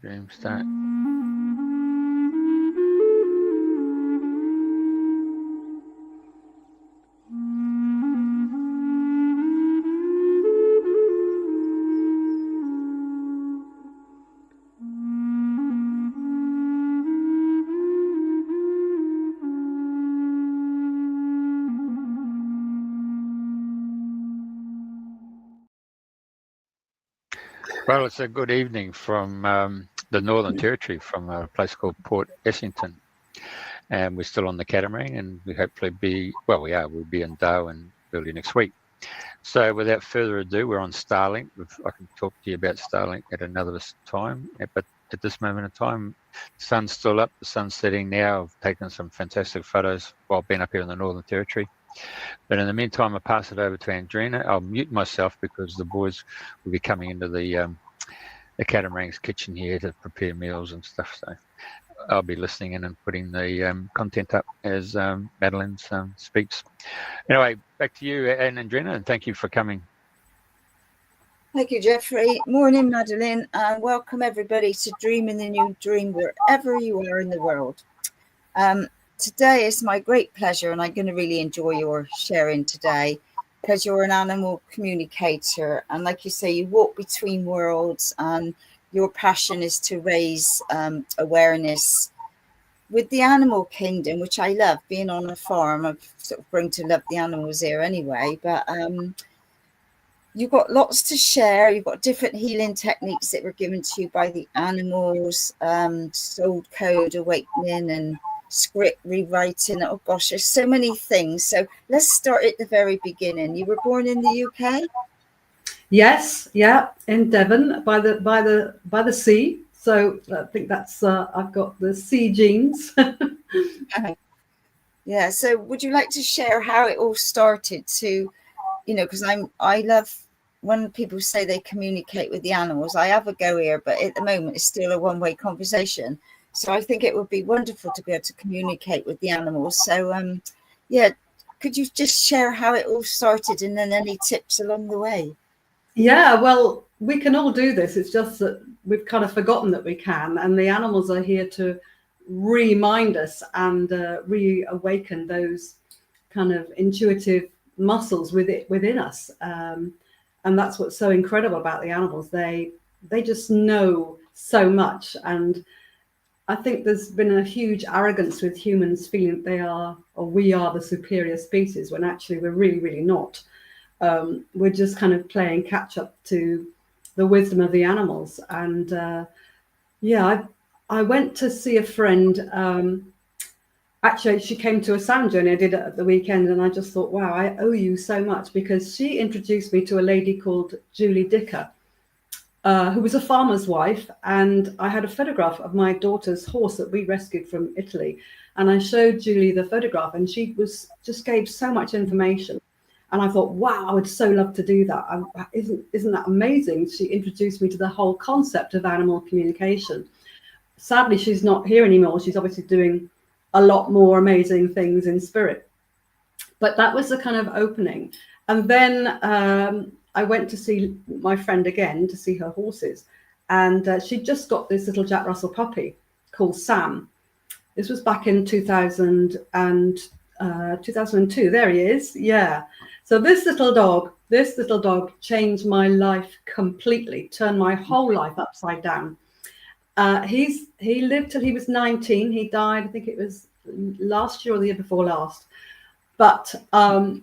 Dream start. Well, it's a good evening from the Northern Territory, from a place called Port Essington. And we're still on the catamaran, and we hopefully we'll be in Darwin early next week. So without further ado, we're on Starlink. I can talk to you about Starlink at another time, but at this moment in time, the sun's still up, the sun's setting now. I've taken some fantastic photos while being up here in the Northern Territory. But in the meantime, I'll pass it over to Andrena. I'll mute myself because the boys will be coming into the catamaran's kitchen here to prepare meals and stuff. So I'll be listening in and putting the content up as Madeleine speaks. Anyway, back to you, Andrena, and thank you for coming. Thank you, Jeffrey. Morning, Madeleine, and welcome everybody to Dreaming the New Dream, wherever you are in the world. Today is my great pleasure, and I'm going to really enjoy your sharing today because you're an animal communicator. And like you say, you walk between worlds, and your passion is to raise awareness with the animal kingdom, which I love. Being on a farm, I've sort of grown to love the animals here anyway. But you've got lots to share. You've got different healing techniques that were given to you by the animals, soul code awakening and script rewriting. Oh gosh, there's so many things. So let's start at the very beginning. You were born in the UK? Yes, yeah, in Devon by the sea. So I think that's I've got the sea genes. Yeah. So would you like to share how it all started? To, because I love when people say they communicate with the animals. I have a go here, but at the moment it's still a one-way conversation. So I think it would be wonderful to be able to communicate with the animals. So, could you just share how it all started and then any tips along the way? Yeah, well, we can all do this. It's just that we've kind of forgotten that we can. And the animals are here to remind us and reawaken those kind of intuitive muscles within us. And that's what's so incredible about the animals. They just know so much. And I think there's been a huge arrogance with humans feeling that we are the superior species, when actually we're really, really not. We're just kind of playing catch up to the wisdom of the animals. And I went to see a friend. Actually, she came to a sound journey I did at the weekend, and I just thought, wow, I owe you so much, because she introduced me to a lady called Julie Dicker, who was a farmer's wife. And I had a photograph of my daughter's horse that we rescued from Italy. And I showed Julie the photograph, and she just gave so much information. And I thought, wow, I would so love to do that. Isn't that amazing? She introduced me to the whole concept of animal communication. Sadly, she's not here anymore. She's obviously doing a lot more amazing things in spirit. But that was the kind of opening. And then I went to see my friend again to see her horses. And she just got this little Jack Russell puppy called Sam. This was back in 2002. There he is. Yeah. So this little dog changed my life completely, turned my whole life upside down. He lived till he was 19. He died, I think it was last year or the year before last. But I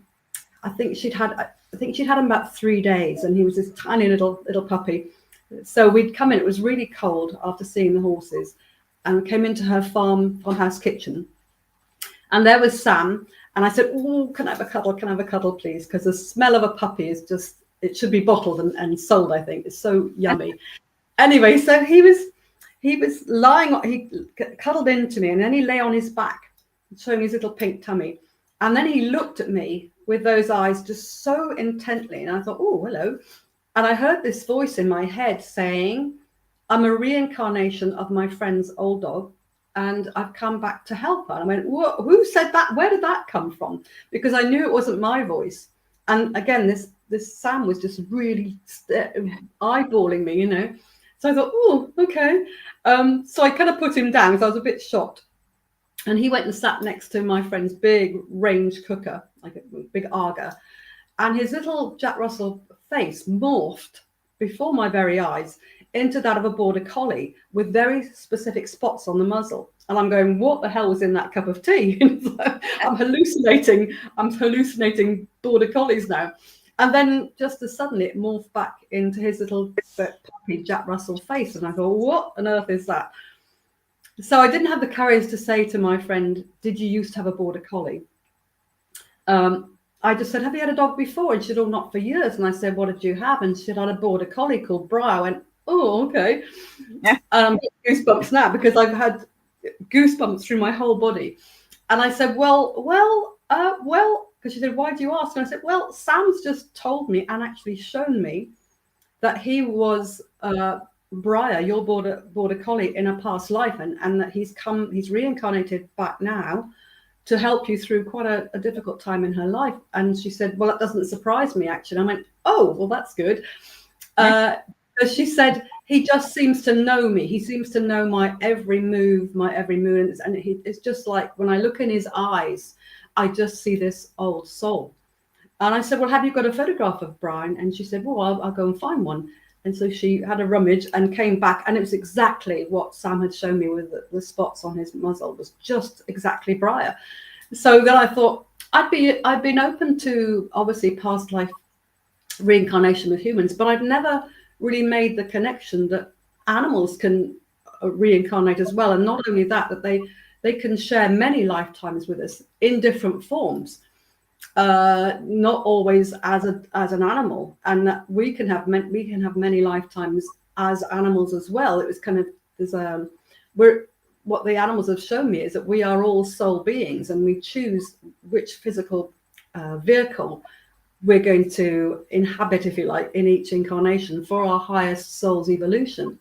think she'd had him about 3 days, and he was this tiny little puppy. So we'd come in. It was really cold after seeing the horses, and we came into her farmhouse kitchen, and there was Sam. And I said, "Oh, can I have a cuddle? Can I have a cuddle, please?" Because the smell of a puppy is it should be bottled and sold. I think it's so yummy. Anyway, so he was lying. He cuddled into me, and then he lay on his back, showing his little pink tummy. And then he looked at me with those eyes just so intently. And I thought, oh, hello. And I heard this voice in my head saying, "I'm a reincarnation of my friend's old dog, and I've come back to help her." And I went, "Whoa, who said that? Where did that come from?" Because I knew it wasn't my voice. And again, this Sam was just really eyeballing me, So I thought, oh, okay. So I kind of put him down because I was a bit shocked. And he went and sat next to my friend's big range cooker, like a big Aga. And his little Jack Russell face morphed before my very eyes into that of a border collie with very specific spots on the muzzle. And I'm going, what the hell was in that cup of tea? So I'm hallucinating border collies now. And then just as suddenly it morphed back into his little puppy Jack Russell face. And I thought, what on earth is that? So I didn't have the courage to say to my friend, did you used to have a border collie? I just said, have you had a dog before? And she said, oh, not for years. And I said, what did you have? And she said, I had a border collie called Briar. I went, oh, okay. Yeah. And I'm getting goosebumps now because I've had goosebumps through my whole body. And I said, well, because she said, why do you ask? And I said, well, Sam's just told me and actually shown me that he was Briar, your border collie, in a past life, and that he's reincarnated back now to help you through quite a difficult time in her life. And she said, well, that doesn't surprise me, actually. And I went, oh, well, that's good. Because she said, he just seems to know me. He seems to know my every move, and it's just like when I look in his eyes, I just see this old soul. And I said, well, have you got a photograph of Brian? And she said, well, I'll go and find one. And so she had a rummage and came back, and it was exactly what Sam had shown me with the spots on his muzzle. It was just exactly Briar. So then I thought I'd been open to obviously past life reincarnation with humans, but I've never really made the connection that animals can reincarnate as well. And not only that they can share many lifetimes with us in different forms. Not always as an animal, and that we can have many lifetimes as animals as well. It was kind of what the animals have shown me is that we are all soul beings, and we choose which physical vehicle we're going to inhabit, if you like, in each incarnation for our highest soul's evolution.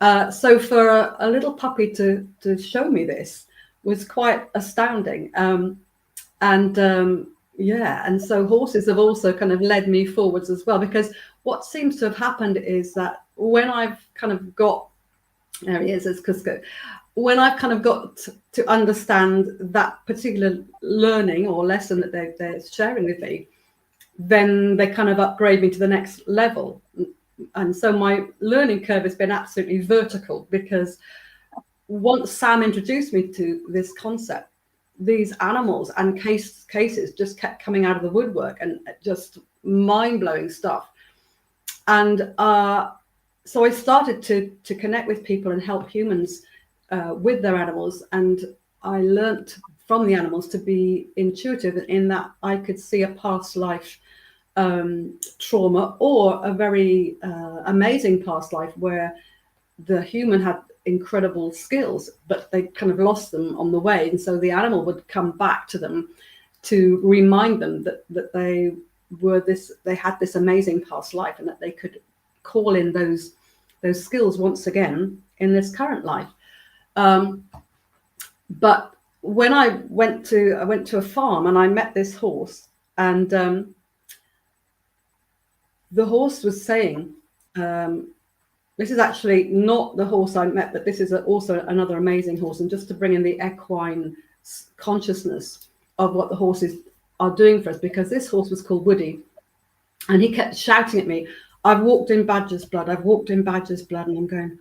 So for a little puppy to show me this was quite astounding. And so horses have also kind of led me forwards as well, because what seems to have happened is that when I've kind of got, there he is, there's Cusco, when I've kind of got to understand that particular learning or lesson that they're sharing with me, then they kind of upgrade me to the next level. And so my learning curve has been absolutely vertical, because once Sam introduced me to this concept, these animals and cases just kept coming out of the woodwork, and just mind-blowing stuff. And so I started to connect with people and help humans with their animals. And I learnt from the animals to be intuitive in that I could see a past life trauma, or a very amazing past life where the human had incredible skills, but they kind of lost them on the way. And so the animal would come back to them to remind them that they had this amazing past life, and that they could call in those skills once again in this current life. But when I went to a farm and I met this horse, and the horse was saying, this is actually not the horse I met, but this is also another amazing horse. And just to bring in the equine consciousness of what the horses are doing for us, because this horse was called Woody, and he kept shouting at me, I've walked in Badger's blood, I've walked in Badger's blood. And I'm going,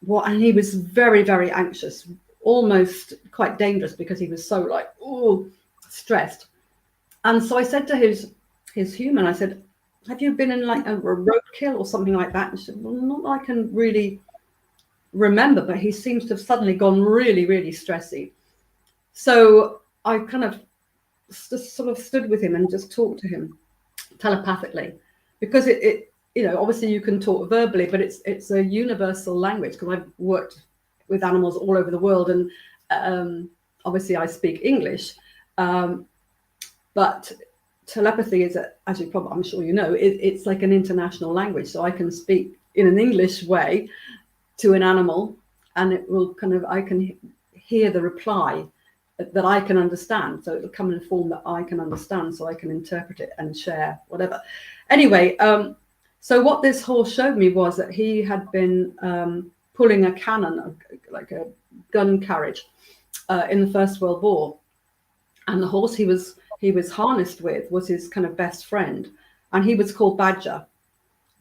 what? And he was very, very anxious, almost quite dangerous, because he was so like, oh, stressed. And so I said to his human, I said, have you been in like a roadkill or something like that? And she said, well, not that I can really remember, but he seems to have suddenly gone really, really stressy. So I kind of just sort of stood with him and just talked to him telepathically, because it obviously you can talk verbally, but it's a universal language, because I've worked with animals all over the world, and obviously I speak English, but telepathy is, as you probably, I'm sure you know, it's like an international language. So I can speak in an English way to an animal, and it will I can hear the reply that I can understand. So it'll come in a form that I can understand, so I can interpret it and share whatever. Anyway, So what this horse showed me was that he had been pulling a cannon, like a gun carriage, in the First World War, and the horse he was harnessed with was his kind of best friend, and he was called Badger.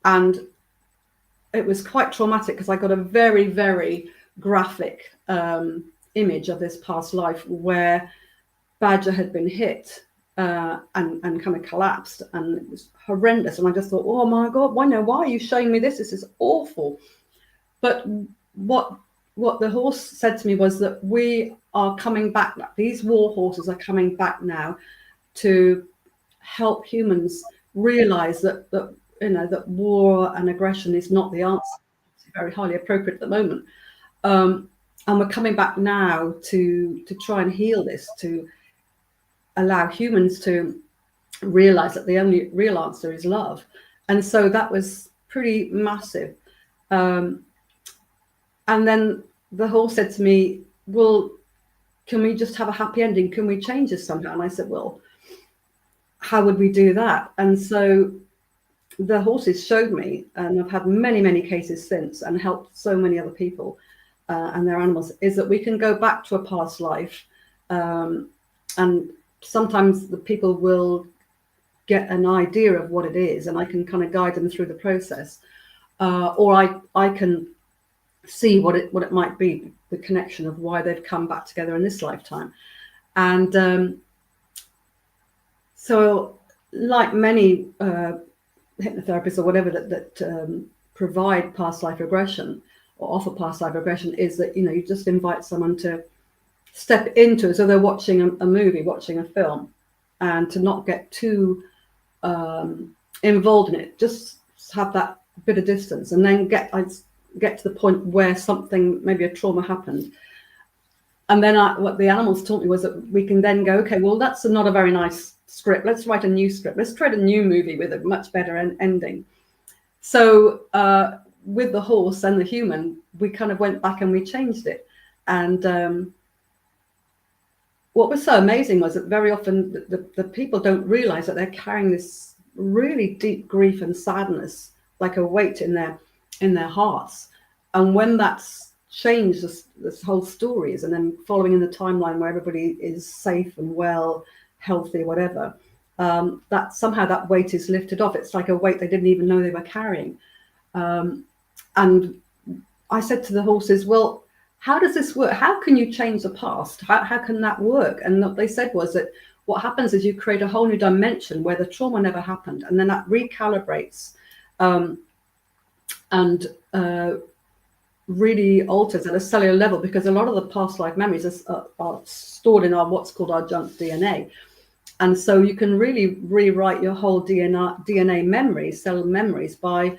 And it was quite traumatic because I got a very, very graphic image of this past life where Badger had been hit and kind of collapsed, and it was horrendous. And I just thought, oh my God, why are you showing me this? This is awful. But what the horse said to me was that we are coming back. These war horses are coming back now to help humans realize that that war and aggression is not the answer. It's very highly appropriate at the moment. And we're coming back now to try and heal this, to allow humans to realize that the only real answer is love. And so that was pretty massive. And then the horse said to me, well, can we just have a happy ending? Can we change this somehow? And I said, well, how would we do that? And so the horses showed me, and I've had many, many cases since and helped so many other people and their animals, is that we can go back to a past life. And sometimes the people will get an idea of what it is, and I can kind of guide them through the process. Or I can see what it might be, the connection of why they've come back together in this lifetime. And so like many hypnotherapists or whatever that provide past life regression or offer past life regression, is that you just invite someone to step into it, so they're watching a movie, watching a film, and to not get too involved in it, just have that bit of distance, and then get to the point where something, maybe a trauma happened. And then what the animals taught me was that we can then go, okay, well, that's not a very nice script. Let's write a new script. Let's create a new movie with a much better ending. So with the horse and the human, we kind of went back and we changed it. And what was so amazing was that very often the people don't realize that they're carrying this really deep grief and sadness, like a weight in their hearts. And when that's changed, this whole story is, and then following in the timeline where everybody is safe and well, healthy, whatever, that somehow that weight is lifted off. It's like a weight they didn't even know they were carrying. And I said to the horses, well, how does this work? How can you change the past? How can that work? And what they said was that what happens is you create a whole new dimension where the trauma never happened, and then that recalibrates and really alters at a cellular level, because a lot of the past life memories are stored in what's called our junk DNA. And so you can really rewrite your whole DNA memories, cellular memories, by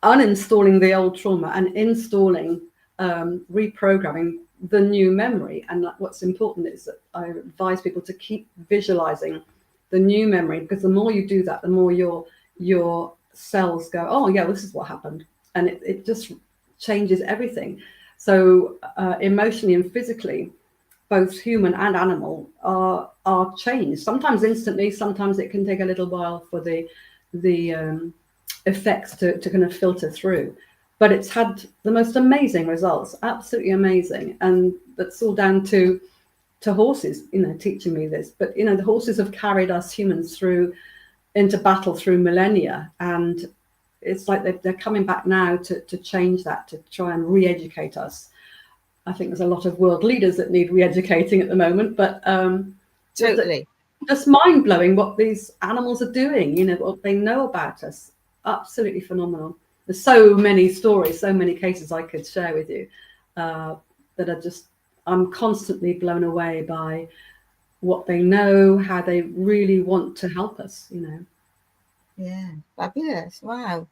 uninstalling the old trauma and installing, reprogramming the new memory. And what's important is that I advise people to keep visualizing the new memory, because the more you do that, the more your cells go, oh yeah, this is what happened. And it just changes everything. So emotionally and physically, both human and animal are changed. Sometimes instantly, sometimes it can take a little while for the effects to kind of filter through. But it's had the most amazing results, absolutely amazing. And that's all down to horses, teaching me this. But, the horses have carried us humans into battle through millennia. And it's like they're coming back now to change that, to try and re-educate us. I think there's a lot of world leaders that need re-educating at the moment, but totally, just mind-blowing what these animals are doing, what they know about us. Absolutely phenomenal. There's so many stories, so many cases I could share with you that are just, I'm constantly blown away by what they know, how they really want to help us, Yeah, fabulous. Wow.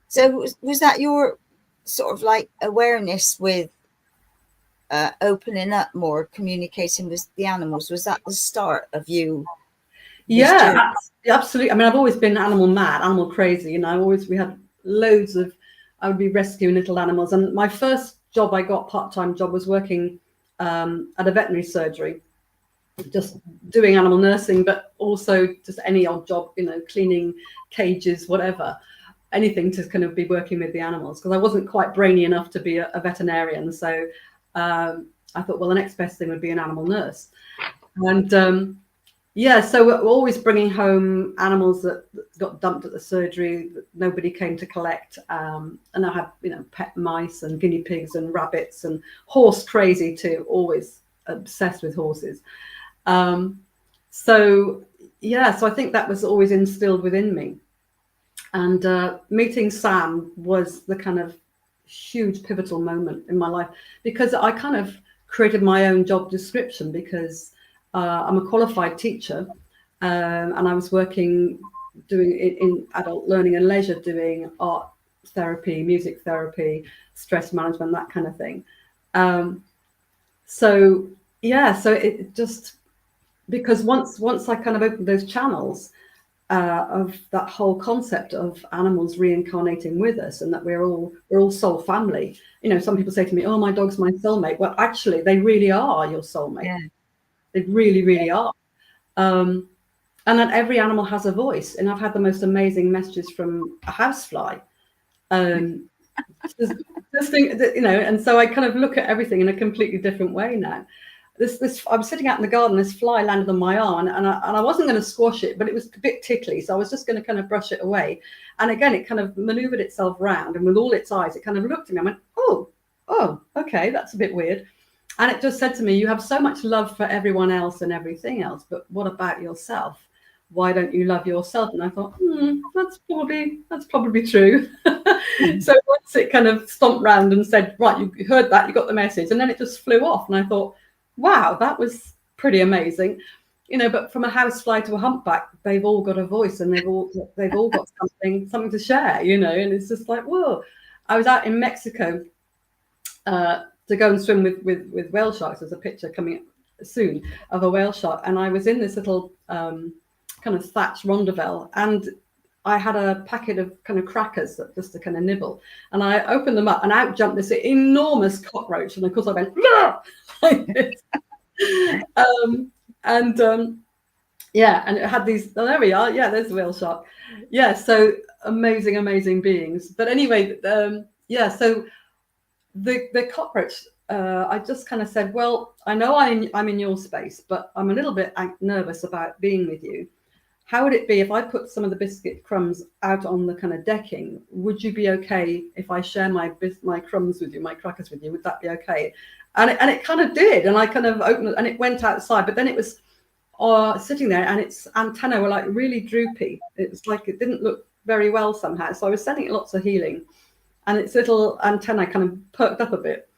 So was that your sort of like awareness with opening up more, communicating with the animals? Was that the start of you? Yeah, absolutely. I mean, I've always been animal mad, animal crazy. We had loads of, I would be rescuing little animals. And my first job I got, part-time job, was working at a veterinary surgery, just doing animal nursing, but also just any odd job, cleaning cages, whatever. anything to kind of be working with the animals, because I wasn't quite brainy enough to be a veterinarian. So I thought, well, the next best thing would be an animal nurse. And yeah, so we're always bringing home animals that got dumped at the surgery that nobody came to collect. And I had, you know, pet mice and guinea pigs and rabbits and horse crazy too, always obsessed with horses. So yeah, so I think that was always instilled within me. And meeting Sam was the kind of huge pivotal moment in my life, because I kind of created my own job description, because I'm a qualified teacher, and I was working doing in adult learning and leisure, doing art therapy, music therapy, stress management, that kind of thing. So yeah, so it just, because once I kind of opened those channels of that whole concept of animals reincarnating with us, and that we're all soul family. You know, some people say to me, "Oh, my dog's my soulmate." Well, actually, they really are your soulmate. Yeah. They really, really are. And that every animal has a voice. And I've had the most amazing messages from a housefly. Just think that, you know, and so I kind of look at everything in a completely different way now. I was sitting out in the garden, this fly landed on my arm, and I wasn't going to squash it, but it was a bit tickly, so I was just going to kind of brush it away. And again, it kind of maneuvered itself round, and with all its eyes, it kind of looked at me. I went, oh, okay, that's a bit weird. And it just said to me, "You have so much love for everyone else and everything else, but what about yourself? Why don't you love yourself?" And I thought, that's probably true. So once it kind of stomped round and said, "Right, you heard that, you got the message," and then it just flew off, and I thought, wow, that was pretty amazing. You know, but from a housefly to a humpback, they've all got a voice, and they've all got something to share, you know. And it's just like, whoa. I was out in Mexico to go and swim with whale sharks. There's a picture coming soon of a whale shark, and I was in this little kind of thatched rondavel, and I had a packet of kind of crackers that just to kind of nibble, and I opened them up, and out jumped this enormous cockroach, and of course I went like this. Yeah, and it had these. Oh, there we are. Yeah, there's a whale shark. Yeah, so amazing beings. But anyway, yeah, so the cockroach. I just kind of said, well, I know I'm in your space, but I'm a little bit nervous about being with you. How would it be if I put some of the biscuit crumbs out on the kind of decking? Would you be okay if I share my crumbs with you, my crackers with you? Would that be okay? And it kind of did. And I kind of opened it, and it went outside. But then it was sitting there, and its antennae were like really droopy. It was like it didn't look very well somehow. So I was sending it lots of healing, and its little antennae kind of perked up a bit.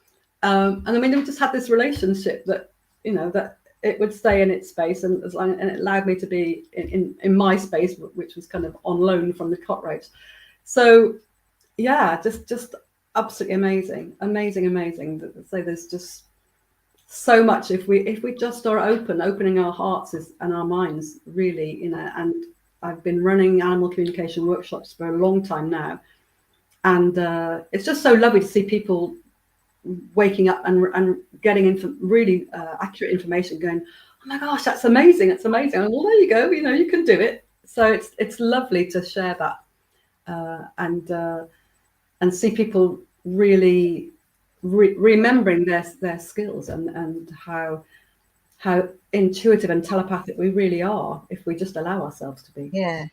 And I mean, we just had this relationship that, you know, that it would stay in its space, and it allowed me to be in my space, which was kind of on loan from the cockroach. So yeah, just absolutely amazing. So there's just so much if we just are opening our hearts and our minds, really, you know. And I've been running animal communication workshops for a long time now, and it's just so lovely to see people waking up and getting into really accurate information, going, "Oh my gosh, that's amazing, it's amazing." And, well, there you go, you know, you can do it. So it's lovely to share that and see people really remembering their skills and how intuitive and telepathic we really are if we just allow ourselves to be. Yeah.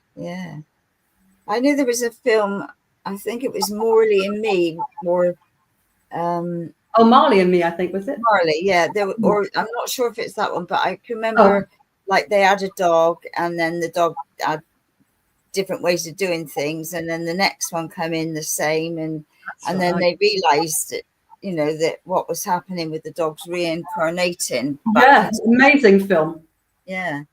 I knew there was a film, I think it was Morley and Me, Marley and Me, I think, was it? Marley, yeah. Or I'm not sure if it's that one, but I can remember like they had a dog, and then the dog had different ways of doing things, and then the next one came in the same, and then they realized that, you know, that what was happening with the dogs reincarnating. Yeah, amazing film. Yeah,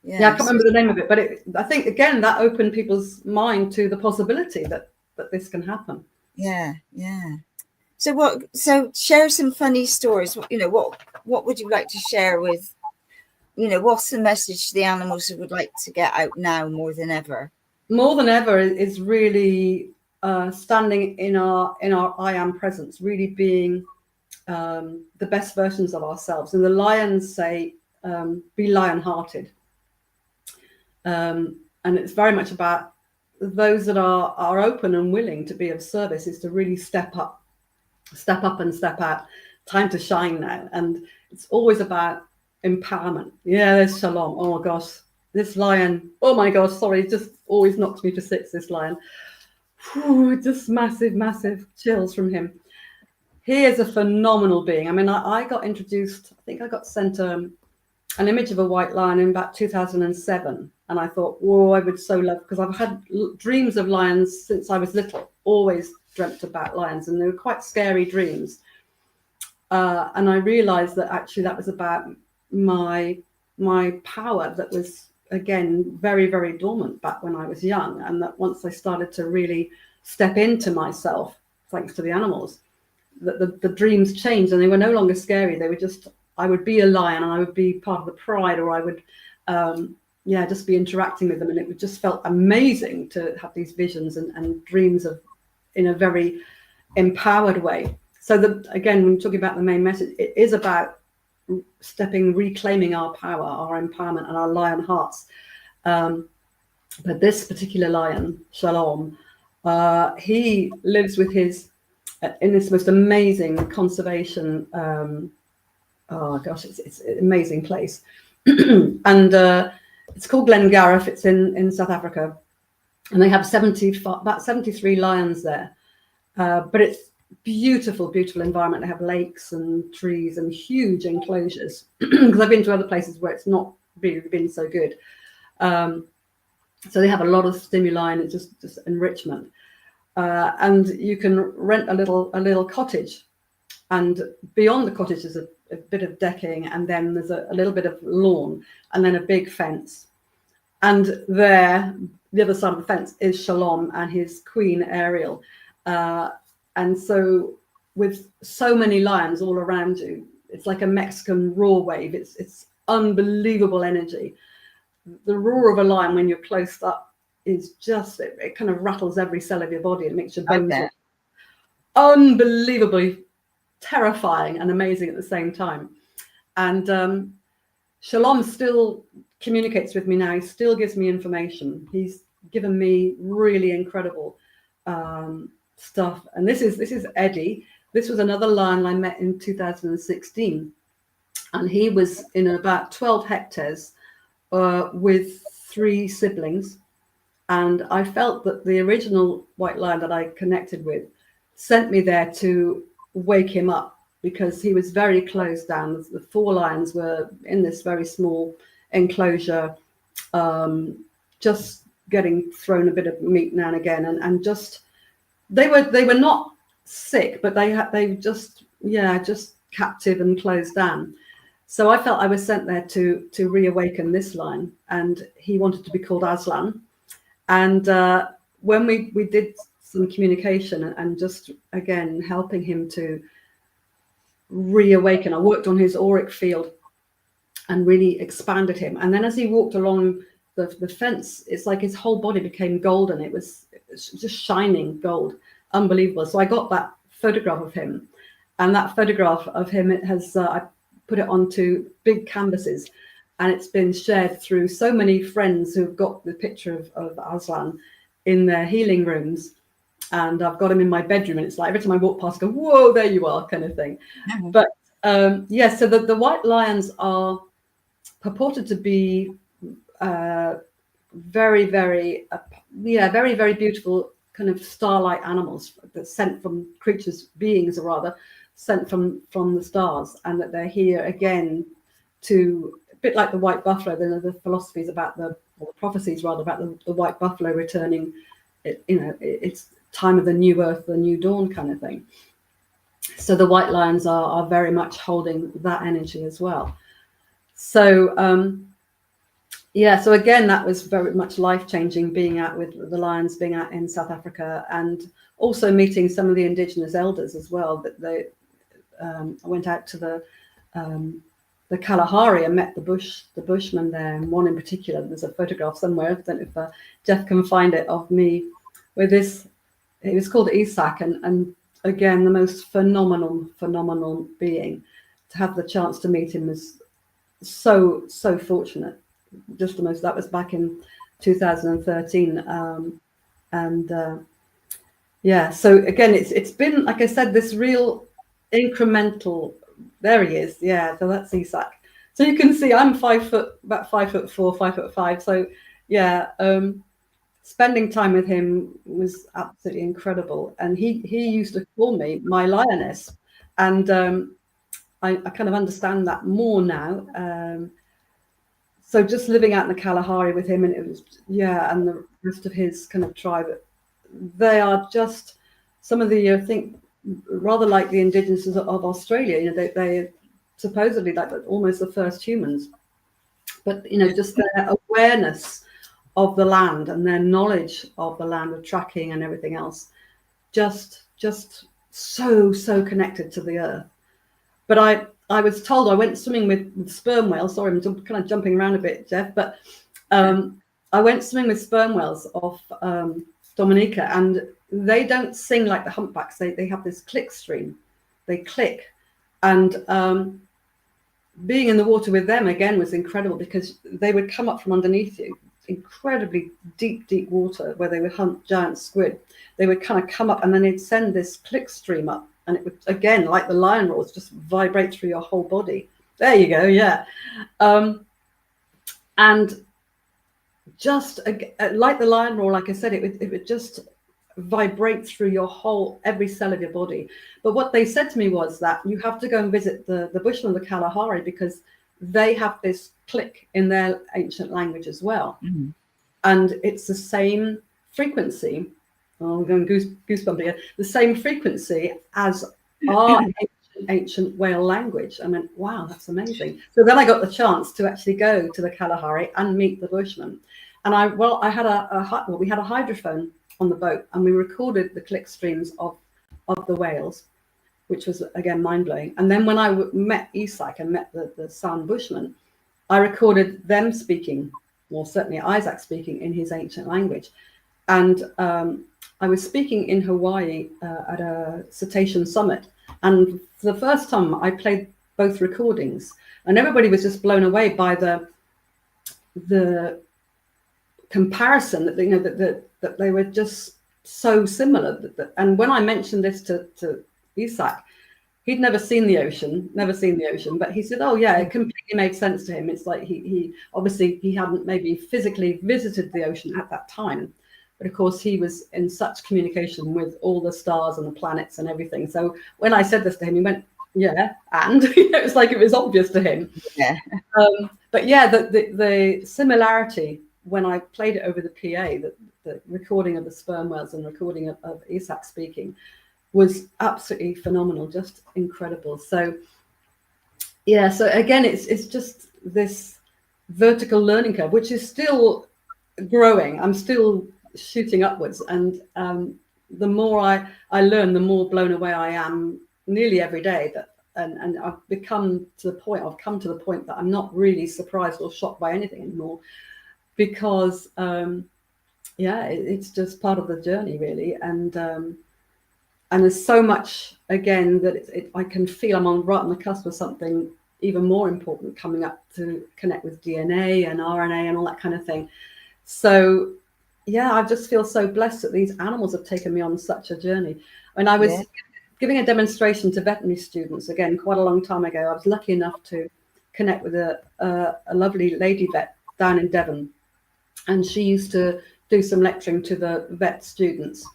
I can't remember the name of it, but I think again that opened people's mind to the possibility that this can happen. Yeah. So share some funny stories. You know, what would you like to share with, you know, what's the message the animals would like to get out now more than ever? More than ever is really standing in our I am presence, really being the best versions of ourselves. And the lions say, be lion-hearted. And it's very much about those that are open and willing to be of service is to really step up and step out. Time to shine now. And it's always about empowerment. Yeah, there's Shalom. Oh my gosh, this lion. Oh my gosh, sorry, it just always knocks me for six, this lion. Whew, just massive chills from him. He is a phenomenal being. I mean, I got introduced, I think I got sent an image of a white lion in about 2007. And I thought, whoa, I would so love, because I've had dreams of lions since I was little, always dreamt about lions, and they were quite scary dreams. And I realized that actually that was about my power that was, again, very, very dormant back when I was young. And that once I started to really step into myself, thanks to the animals, that the dreams changed, and they were no longer scary. They were just, I would be a lion and I would be part of the pride, or I would, just be interacting with them. And it just felt amazing to have these visions and dreams of, in a very empowered way. So again, when we're talking about the main message, it is about reclaiming our power, our empowerment, and our lion hearts. But this particular lion, Shalom, he lives with his, in this most amazing conservation, it's an amazing place. And it's called Glengarriff. It's in South Africa. And they have about 73 lions there. But it's beautiful environment. They have lakes and trees and huge enclosures, because I've been to other places where it's not really been so good. So they have a lot of stimuli, and it's just enrichment. And you can rent a little cottage, and beyond the cottage is a bit of decking, and then there's a little bit of lawn, and then a big fence. And there, the other side of the fence, is Shalom and his queen Ariel. And so with so many lions all around you, it's like a Mexican roar wave. It's unbelievable energy. The roar of a lion when you're close up is just, it kind of rattles every cell of your body. It makes your bones unbelievably terrifying and amazing at the same time. And Shalom still communicates with me now. He still gives me information. He's given me really incredible stuff. And this is Eddie. This was another lion I met in 2016, and he was in about 12 hectares with 3 siblings. And I felt that the original white lion that I connected with sent me there to wake him up, because he was very closed down. The 4 lions were in this very small enclosure, just getting thrown a bit of meat now and again, and just they were not sick, but they just captive and closed down. So I felt I was sent there to reawaken this lion, and he wanted to be called Aslan. And when we did some communication and just again helping him to reawaken, I worked on his auric field and really expanded him. And then as he walked along the fence, it's like his whole body became golden. It was just shining gold, unbelievable. So I got that photograph of him, and that photograph of him, it has I put it onto big canvases, and it's been shared through so many friends who've got the picture of Aslan in their healing rooms. And I've got him in my bedroom, and it's like every time I walk past, I go, whoa, there you are, kind of thing. Mm-hmm. But so the white lions are purported to be very, very, very beautiful kind of starlight animals that's sent from beings sent from the stars, and that they're here again to, a bit like the white buffalo. The philosophies about the prophecies rather about the white buffalo returning. It's time of the new earth, the new dawn kind of thing. So the white lions are very much holding that energy as well. So so again, that was very much life-changing, being out with the lions, being out in South Africa, and also meeting some of the indigenous elders as well. That I went out to the Kalahari and met the bushmen there, and one in particular, there's a photograph somewhere, I don't know if Jeff can find it, of me with this. It was called Isak, and again, the most phenomenal being. To have the chance to meet him was so fortunate. Just the most. That was back in 2013. And yeah, so again, it's been, like I said, this real incremental. There he is. Yeah, so that's Isak. So you can see I'm 5 foot, about 5'4", 5'5". So yeah, spending time with him was absolutely incredible. And he used to call me my lioness, and I kind of understand that more now. So just living out in the Kalahari with him, and it was, yeah, and the rest of his kind of tribe, they are just some of the, I think, rather like the indigenous of Australia. You know, they supposedly like almost the first humans, but you know, just their awareness of the land and their knowledge of the land, of tracking and everything else, just so connected to the earth. But I was told, I went swimming with sperm whales. Sorry, I'm kind of jumping around a bit, Jeff, but I went swimming with sperm whales off Dominica, and they don't sing like the humpbacks. They have this click stream. They click. And being in the water with them again was incredible, because they would come up from underneath you, incredibly deep water where they would hunt giant squid. They would kind of come up, and then they'd send this click stream up, and it would, again, like the lion roars, just vibrate through your whole body. There you go. Yeah. And just like the lion roar, like I said, it would just vibrate through your whole, every cell of your body. But what they said to me was that you have to go and visit the Bushmen of the Kalahari, because they have this click in their ancient language as well. Mm-hmm. And it's the same frequency. Oh, I'm going goosebump again. The same frequency as our ancient whale language. I meant, wow, that's amazing. So then I got the chance to actually go to the Kalahari and meet the Bushmen. And we had a hydrophone on the boat, and we recorded the click streams of the whales, which was again mind-blowing. And then when I met Isak and met the San Bushmen, I recorded them speaking, or certainly Isaac speaking, in his ancient language. And I was speaking in Hawaii at a cetacean summit, and for the first time I played both recordings, and everybody was just blown away by the comparison, that, you know, that they were just so similar. And when I mentioned this to Isak, he'd never seen the ocean, but he said, oh yeah, it completely made sense to him. It's like he obviously he hadn't maybe physically visited the ocean at that time, but of course he was in such communication with all the stars and the planets and everything. So when I said this to him, he went, yeah, and it was like it was obvious to him. Yeah. But yeah, the similarity when I played it over the PA, the recording of the sperm whales and recording of Isak speaking, was absolutely phenomenal, just incredible. So yeah, so again, it's just this vertical learning curve, which is still growing. I'm still shooting upwards, and the more I learn, the more blown away I am nearly every day. And I've come to the point that I'm not really surprised or shocked by anything anymore, because it's just part of the journey, really. And there's so much, again, that I can feel I'm right on the cusp of something even more important coming up, to connect with DNA and RNA and all that kind of thing. So yeah, I just feel so blessed that these animals have taken me on such a journey. When I was giving a demonstration to veterinary students, again, quite a long time ago, I was lucky enough to connect with a lovely lady vet down in Devon. And she used to do some lecturing to the vet students.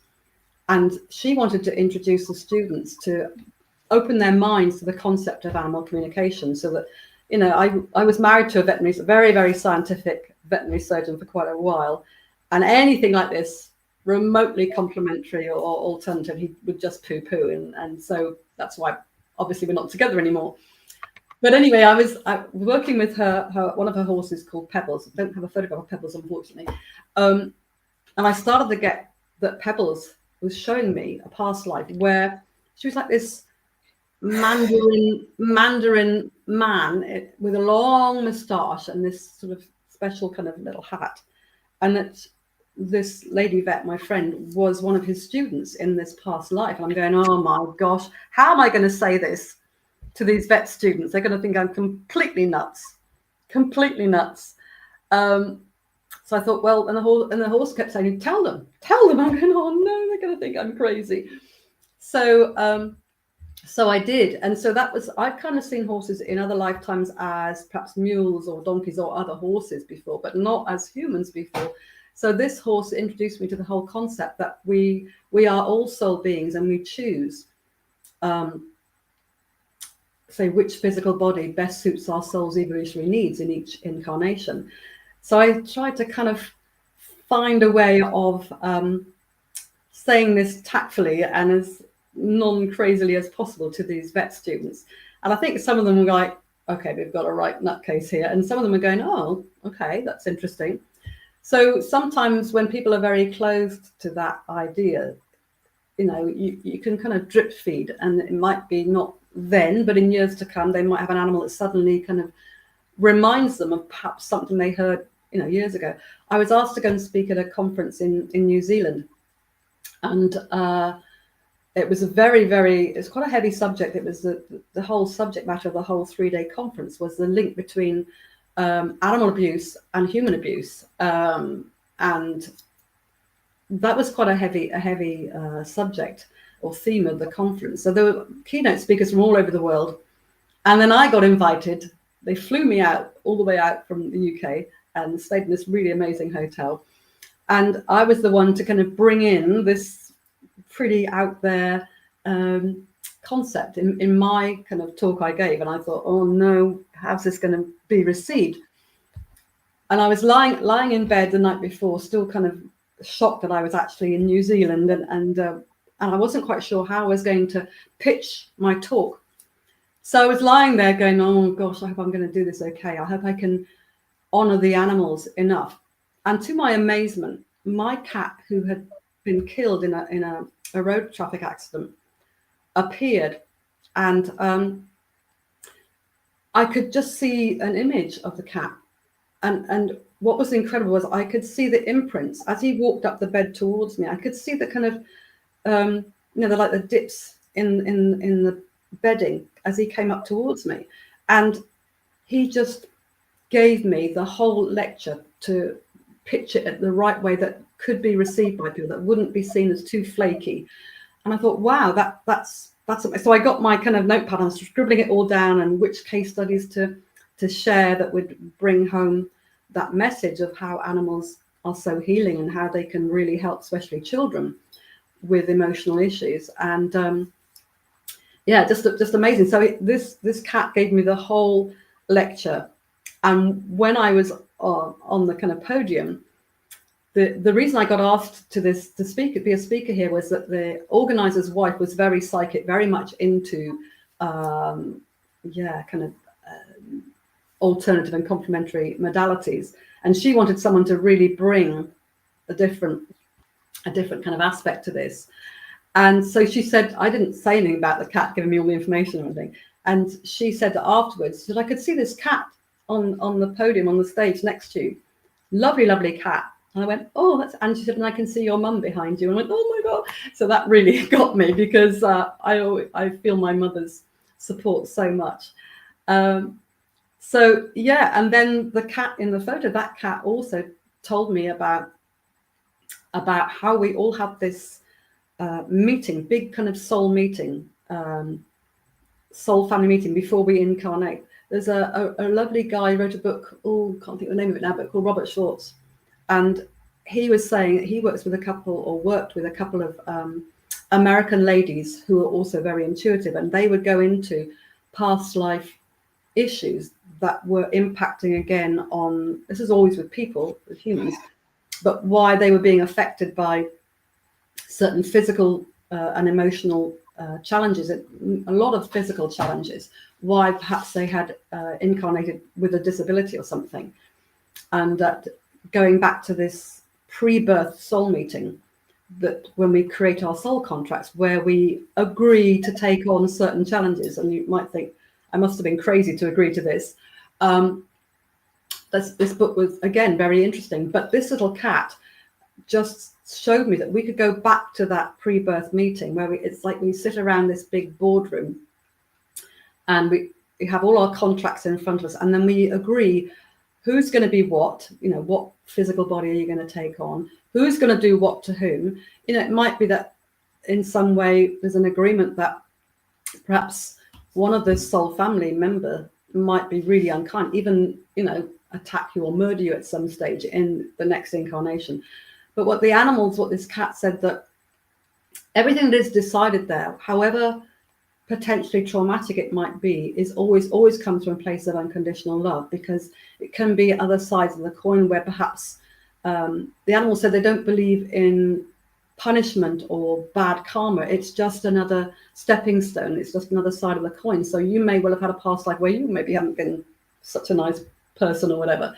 And she wanted to introduce the students to open their minds to the concept of animal communication, so that, you know, I was married to a very, very scientific veterinary surgeon for quite a while. And anything like this, remotely complementary or alternative, he would just poo-poo. And so that's why, obviously, we're not together anymore. But anyway, I was working with her one of her horses called Pebbles. I don't have a photograph of Pebbles, unfortunately. And I started to get that Pebbles was showing me a past life where she was like this Mandarin man with a long moustache and this sort of special kind of little hat. And that this lady vet, my friend, was one of his students in this past life. And I'm going, oh my gosh, how am I going to say this to these vet students? They're going to think I'm completely nuts. So I thought, well, and the horse kept saying, tell them. I'm going, oh no, they're going to think I'm crazy. So so I did. And so that was, I'd kind of seen horses in other lifetimes as perhaps mules or donkeys or other horses before, but not as humans before. So this horse introduced me to the whole concept that we are all soul beings, and we choose, say, which physical body best suits our soul's evolutionary needs in each incarnation. So I tried to kind of find a way of saying this tactfully and as non-crazily as possible to these vet students. And I think some of them were like, okay, we've got a right nutcase here. And some of them are going, oh, okay, that's interesting. So sometimes when people are very closed to that idea, you know, you can kind of drip feed, and it might be not then, but in years to come, they might have an animal that suddenly kind of reminds them of perhaps something they heard, you know, years ago. I was asked to go and speak at a conference in New Zealand, and it was a it's quite a heavy subject. It was the whole subject matter of the whole 3-day conference was the link between animal abuse and human abuse, and that was quite a heavy subject or theme of the conference. So there were keynote speakers from all over the world, and then I got invited. They flew me out all the way out from the UK and stayed in this really amazing hotel, and I was the one to kind of bring in this pretty out there concept in my kind of talk I gave. And I thought, oh no, how's this going to be received? And I was lying in bed the night before, still kind of shocked that I was actually in New Zealand, and I wasn't quite sure how I was going to pitch my talk. So I was lying there going, oh gosh, I hope I'm going to do this okay. I hope I can honor the animals enough. And to my amazement, my cat, who had been killed in a road traffic accident, appeared, and I could just see an image of the cat, and what was incredible was I could see the imprints as he walked up the bed towards me. I could see the kind of you know, the, like the dips in the bedding as he came up towards me, and he just gave me the whole lecture to pitch it the right way that could be received by people, that wouldn't be seen as too flaky. And I thought, wow, that's amazing. So I got my kind of notepad, I was scribbling it all down, and which case studies to share that would bring home that message of how animals are so healing and how they can really help, especially children with emotional issues. And yeah, just amazing. So this cat gave me the whole lecture. And when I was on the kind of podium, the reason I got asked to be a speaker here was that the organizer's wife was very psychic, very much into alternative and complementary modalities, and she wanted someone to really bring a different kind of aspect to this. And so she said, I didn't say anything about the cat giving me all the information or anything, and she said that afterwards that I could see this cat on the podium, on the stage next to you, lovely cat. And I went, oh, and she said, and I can see your mum behind you. And I went, oh my God. So that really got me, because I feel my mother's support so much. So yeah, and then the cat in the photo, that cat also told me about how we all have this meeting, big kind of soul meeting, soul family meeting before we incarnate. There's a lovely guy who wrote a book, can't think of the name of it now, but called Robert Schwartz. And he was saying that he worked with a couple of American ladies who are also very intuitive, and they would go into past life issues that were impacting again on, this is always with people, with humans, but why they were being affected by certain physical and emotional challenges, a lot of physical challenges, why perhaps they had incarnated with a disability or something. And going back to this pre-birth soul meeting, that when we create our soul contracts, where we agree to take on certain challenges, and you might think, I must have been crazy to agree to this. This book was, again, very interesting, but this little cat just showed me that we could go back to that pre-birth meeting where it's like we sit around this big boardroom and we have all our contracts in front of us, and then we agree who's going to be what, what physical body are you going to take on, who's going to do what to whom. It might be that in some way there's an agreement that perhaps one of the soul family member might be really unkind, even, attack you or murder you at some stage in the next incarnation. But what this cat said, that everything that is decided there, however potentially traumatic it might be, is always comes from a place of unconditional love, because it can be other sides of the coin where perhaps the animal said they don't believe in punishment or bad karma. It's just another stepping stone. It's just another side of the coin. So you may well have had a past life where you maybe haven't been such a nice person or whatever.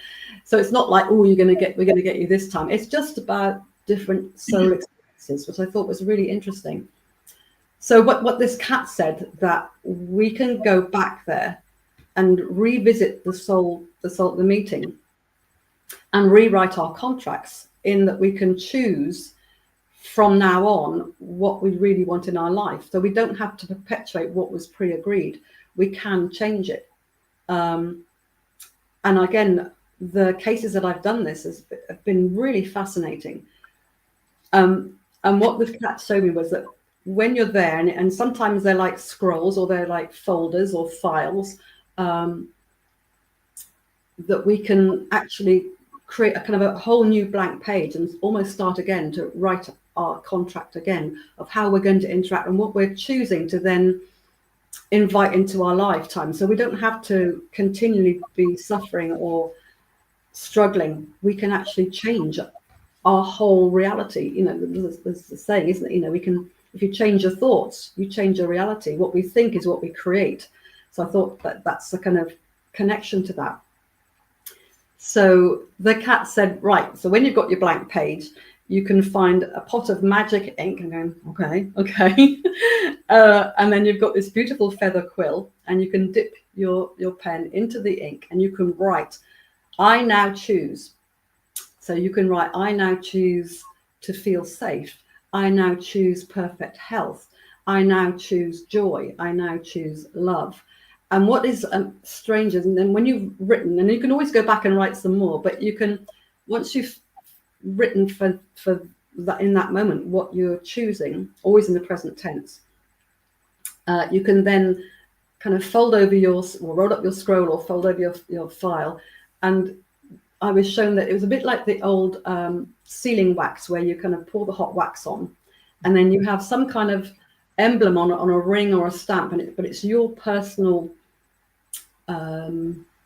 So it's not like, oh, we're going to get you this time. It's just about different soul experiences, which I thought was really interesting. So what this cat said, that we can go back there and revisit the meeting and rewrite our contracts, in that we can choose from now on what we really want in our life. So we don't have to perpetuate what was pre-agreed. We can change it. And again, the cases that I've done this have been really fascinating. And what the cat showed me was that when you're there, and sometimes they're like scrolls or they're like folders or files, that we can actually create a kind of a whole new blank page and almost start again to write our contract again of how we're going to interact and what we're choosing to then invite into our lifetime. So we don't have to continually be suffering or struggling. We can actually change our whole reality. There's the saying, isn't it? We can, if you change your thoughts, you change your reality. What we think is what we create. So I thought that that's the kind of connection to that. So the cat said, right, so when you've got your blank page, you can find a pot of magic ink. I'm going, okay. And then you've got this beautiful feather quill, and you can dip your pen into the ink, and you can write, I now choose. So you can write, I now choose to feel safe. I now choose perfect health. I now choose joy. I now choose love. And what is strange is, and then when you've written, and you can always go back and write some more, but you can, once you've written for that in that moment what you're choosing, always in the present tense, you can then kind of fold over or roll up your scroll or fold over your file. And I was shown that it was a bit like the old sealing wax, where you kind of pour the hot wax on, and then you have some kind of emblem on a ring or a stamp, but it's your personal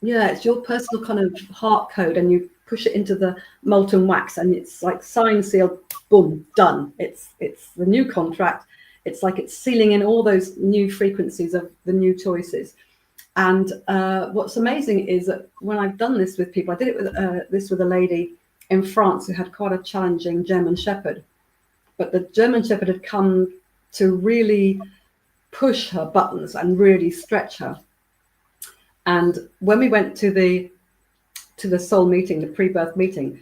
it's your personal kind of heart code, and you push it into the molten wax, and it's like signed, sealed, boom, done. It's the new contract. It's like it's sealing in all those new frequencies of the new choices. And what's amazing is that when I've done this with people, I did it with a lady in France who had quite a challenging German Shepherd, but the German Shepherd had come to really push her buttons and really stretch her. And when we went to the soul meeting, the pre-birth meeting,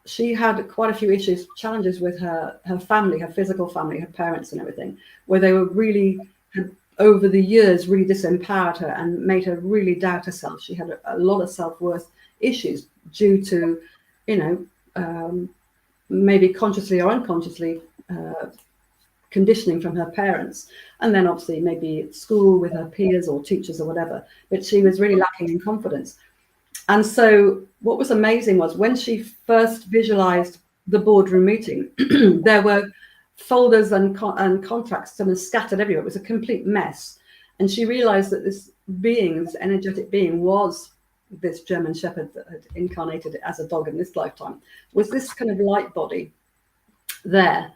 she had quite a few challenges with her family, her physical family, her parents and everything, where they were really, over the years, really disempowered her and made her really doubt herself. She had a lot of self-worth issues due to, maybe consciously or unconsciously, conditioning from her parents, and then obviously maybe at school with her peers or teachers or whatever, but she was really lacking in confidence. And so what was amazing was when she first visualized the boardroom meeting, there were folders and contracts kind of scattered everywhere. It was a complete mess, and she realized that this energetic being, was this German Shepherd that had incarnated as a dog in this lifetime, was this kind of light body there.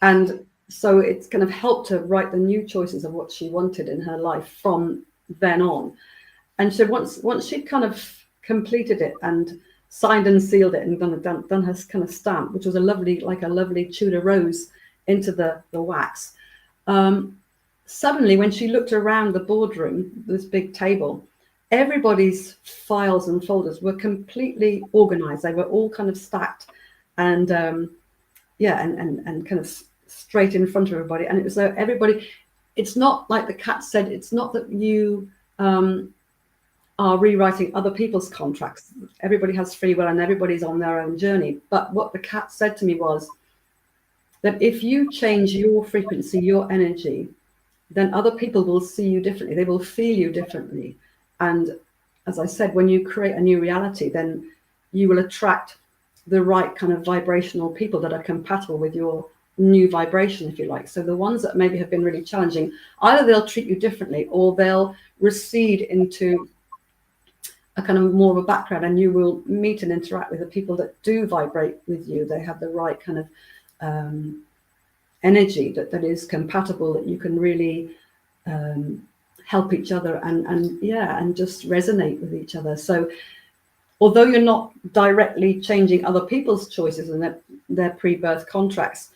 And so it's kind of helped her write the new choices of what she wanted in her life from then on. And so once she'd kind of completed it and signed and sealed it and done her kind of stamp, which was a lovely Tudor rose into the wax, suddenly when she looked around the boardroom, this big table, everybody's files and folders were completely organized. They were all kind of stacked and and kind of straight in front of everybody. And it was so everybody, it's not like the cat said, it's not that you are rewriting other people's contracts. Everybody has free will and everybody's on their own journey. But what the cat said to me was that if you change your frequency, your energy, then other people will see you differently. They will feel you differently. And as I said, when you create a new reality, then you will attract the right kind of vibrational people that are compatible with your new vibration, if you like. So the ones that maybe have been really challenging, either they'll treat you differently or they'll recede into a kind of more of a background, and you will meet and interact with the people that do vibrate with you. They have the right kind of energy that is compatible, that you can really help each other and just resonate with each other. So although you're not directly changing other people's choices and their pre-birth contracts,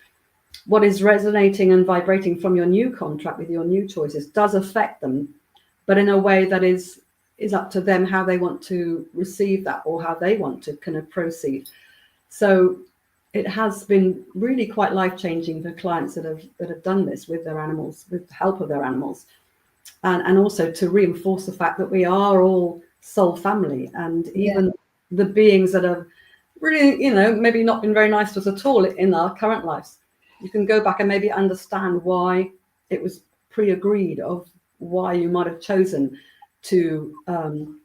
what is resonating and vibrating from your new contract with your new choices does affect them, but in a way that is up to them how they want to receive that or how they want to kind of proceed. So it has been really quite life-changing for clients that have done this with their animals, with the help of their animals, and also to reinforce the fact that we are all soul family, and even the beings that have really, maybe not been very nice to us at all in our current lives, you can go back and maybe understand why it was pre-agreed of why you might have chosen to kind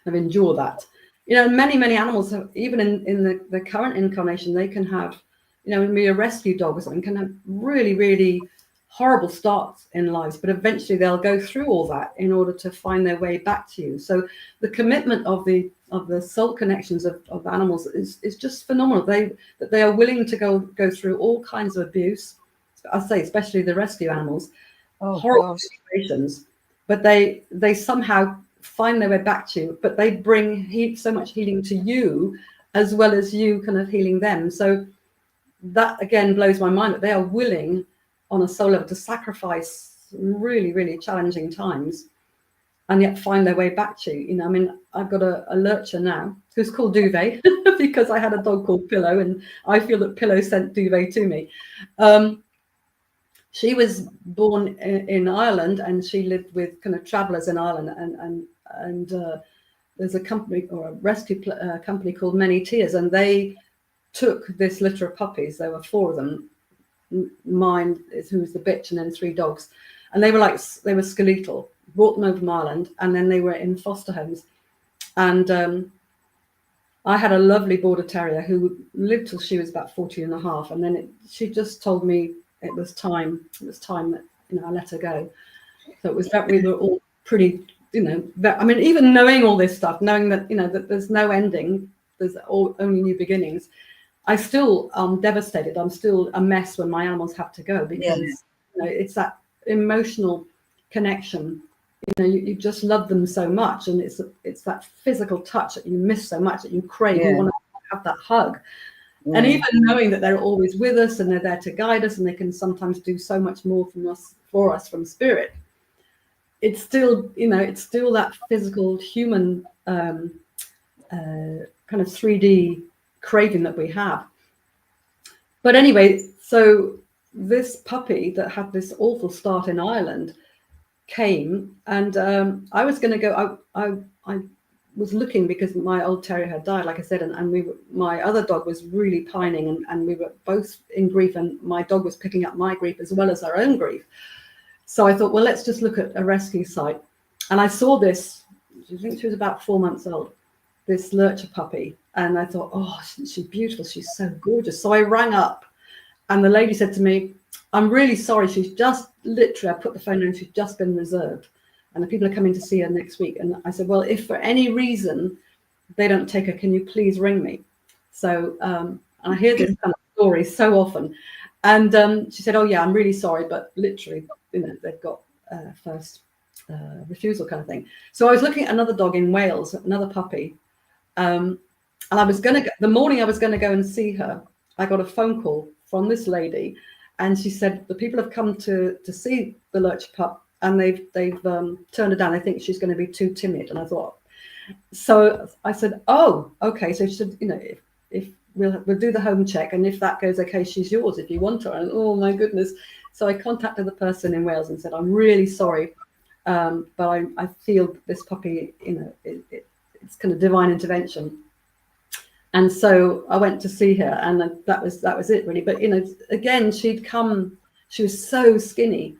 of endure that. Many animals have, even in the current incarnation, they can have, maybe a rescue dog or something can have really, really horrible starts in lives, but eventually they'll go through all that in order to find their way back to you. So the commitment of the soul connections of animals is just phenomenal. They are willing to go through all kinds of abuse. I say, especially the rescue animals, horrible situations, but they somehow find their way back to you, but they bring so much healing to you as well as you kind of healing them. So that again blows my mind that they are willing on a soul level to sacrifice really, really challenging times and yet find their way back to you. I've got a lurcher now who's called Duvet because I had a dog called Pillow, and I feel that Pillow sent Duvet to me. She was born in Ireland, and she lived with kind of travelers in Ireland, and there's a company or a rescue company called Many Tears, and they took this litter of puppies. There were 4 of them. Mine is who's the bitch, and then 3 dogs, and they were skeletal. Brought them over from Ireland, and then they were in foster homes. And I had a lovely border terrier who lived till she was about 14 and a half, and then she just told me it was time that I let her go. So it was that we were all pretty, even knowing all this stuff, knowing that that there's no ending, there's only new beginnings, I still am devastated. I'm still a mess when my animals have to go, because it's that emotional connection. You just love them so much, and it's that physical touch that you miss so much, that you crave. You want to have that hug. And even knowing that they're always with us and they're there to guide us, and they can sometimes do so much more for us from spirit, it's still it's still that physical human kind of 3D craving that we have. But anyway, so this puppy that had this awful start in Ireland came, and I was going to go. I was looking because my old terrier had died, like I said, and my other dog was really pining, and we were both in grief, and my dog was picking up my grief as well as her own grief. So I thought, well, let's just look at a rescue site. And I saw this, I think she was about 4 months old, this lurcher puppy. And I thought, oh, she's beautiful. She's so gorgeous. So I rang up, and the lady said to me, I'm really sorry. She's just literally, I put the phone down, she's just been reserved. And the people are coming to see her next week. And I said, well, if for any reason they don't take her, can you please ring me? So I hear this kind of story so often. And she said, oh, yeah, I'm really sorry. But literally, they've got first refusal kind of thing. So I was looking at another dog in Wales, another puppy. And I was going to, the morning I was going to go and see her, I got a phone call from this lady. And she said, the people have come to see the lurcher pup, and they've turned her down. They think she's going to be too timid. And I thought, so I said, oh, okay. So she said, if we'll do the home check, and if that goes okay, she's yours if you want her. And oh my goodness. So I contacted the person in Wales and said, I'm really sorry. But I feel that this puppy, it's kind of divine intervention. And so I went to see her, and that was it really. But again, she'd come. She was so skinny,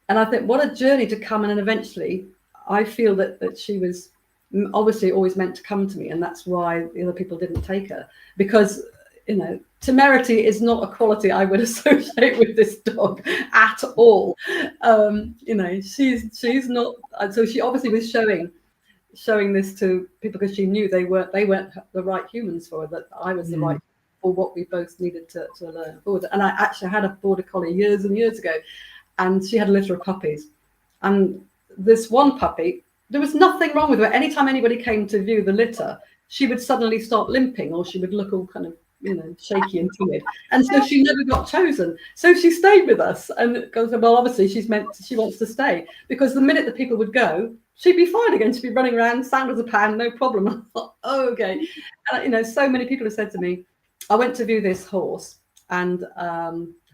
and I think what a journey to come. And then eventually, I feel that she was obviously always meant to come to me, and that's why the other people didn't take her, because temerity is not a quality I would associate with this dog at all. She's not. So she obviously was showing this to people because she knew they weren't the right humans for her, that I was the right for what we both needed to learn forward. And I actually had a border collie years and years ago, and she had a litter of puppies, and this one puppy, there was nothing wrong with her. Anytime anybody came to view the litter, she would suddenly start limping, or she would look all kind of shaky and timid, and so she never got chosen. So she stayed with us, and goes, well, obviously she wants to stay, because the minute the people would go, she'd be fine again. She'd be running around, sound as a pan, no problem. I thought, oh, okay. And so many people have said to me, I went to view this horse and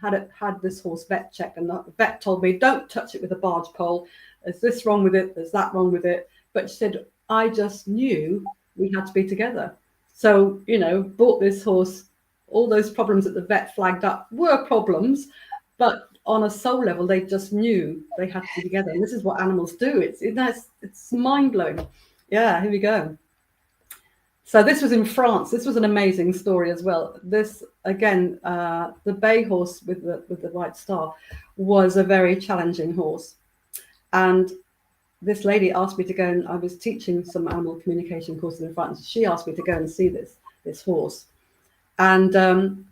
had this horse vet checked, and the vet told me, don't touch it with a barge pole. There's this wrong with it, there's that wrong with it. But she said, I just knew we had to be together. So, bought this horse. All those problems that the vet flagged up were problems, but on a soul level, they just knew they had to be together. And this is what animals do. It's mind-blowing. Yeah, here we go. So this was in France. This was an amazing story as well. This, again, the bay horse with the white star was a very challenging horse. And this lady asked me to go, and I was teaching some animal communication courses in France. She asked me to go and see this horse. And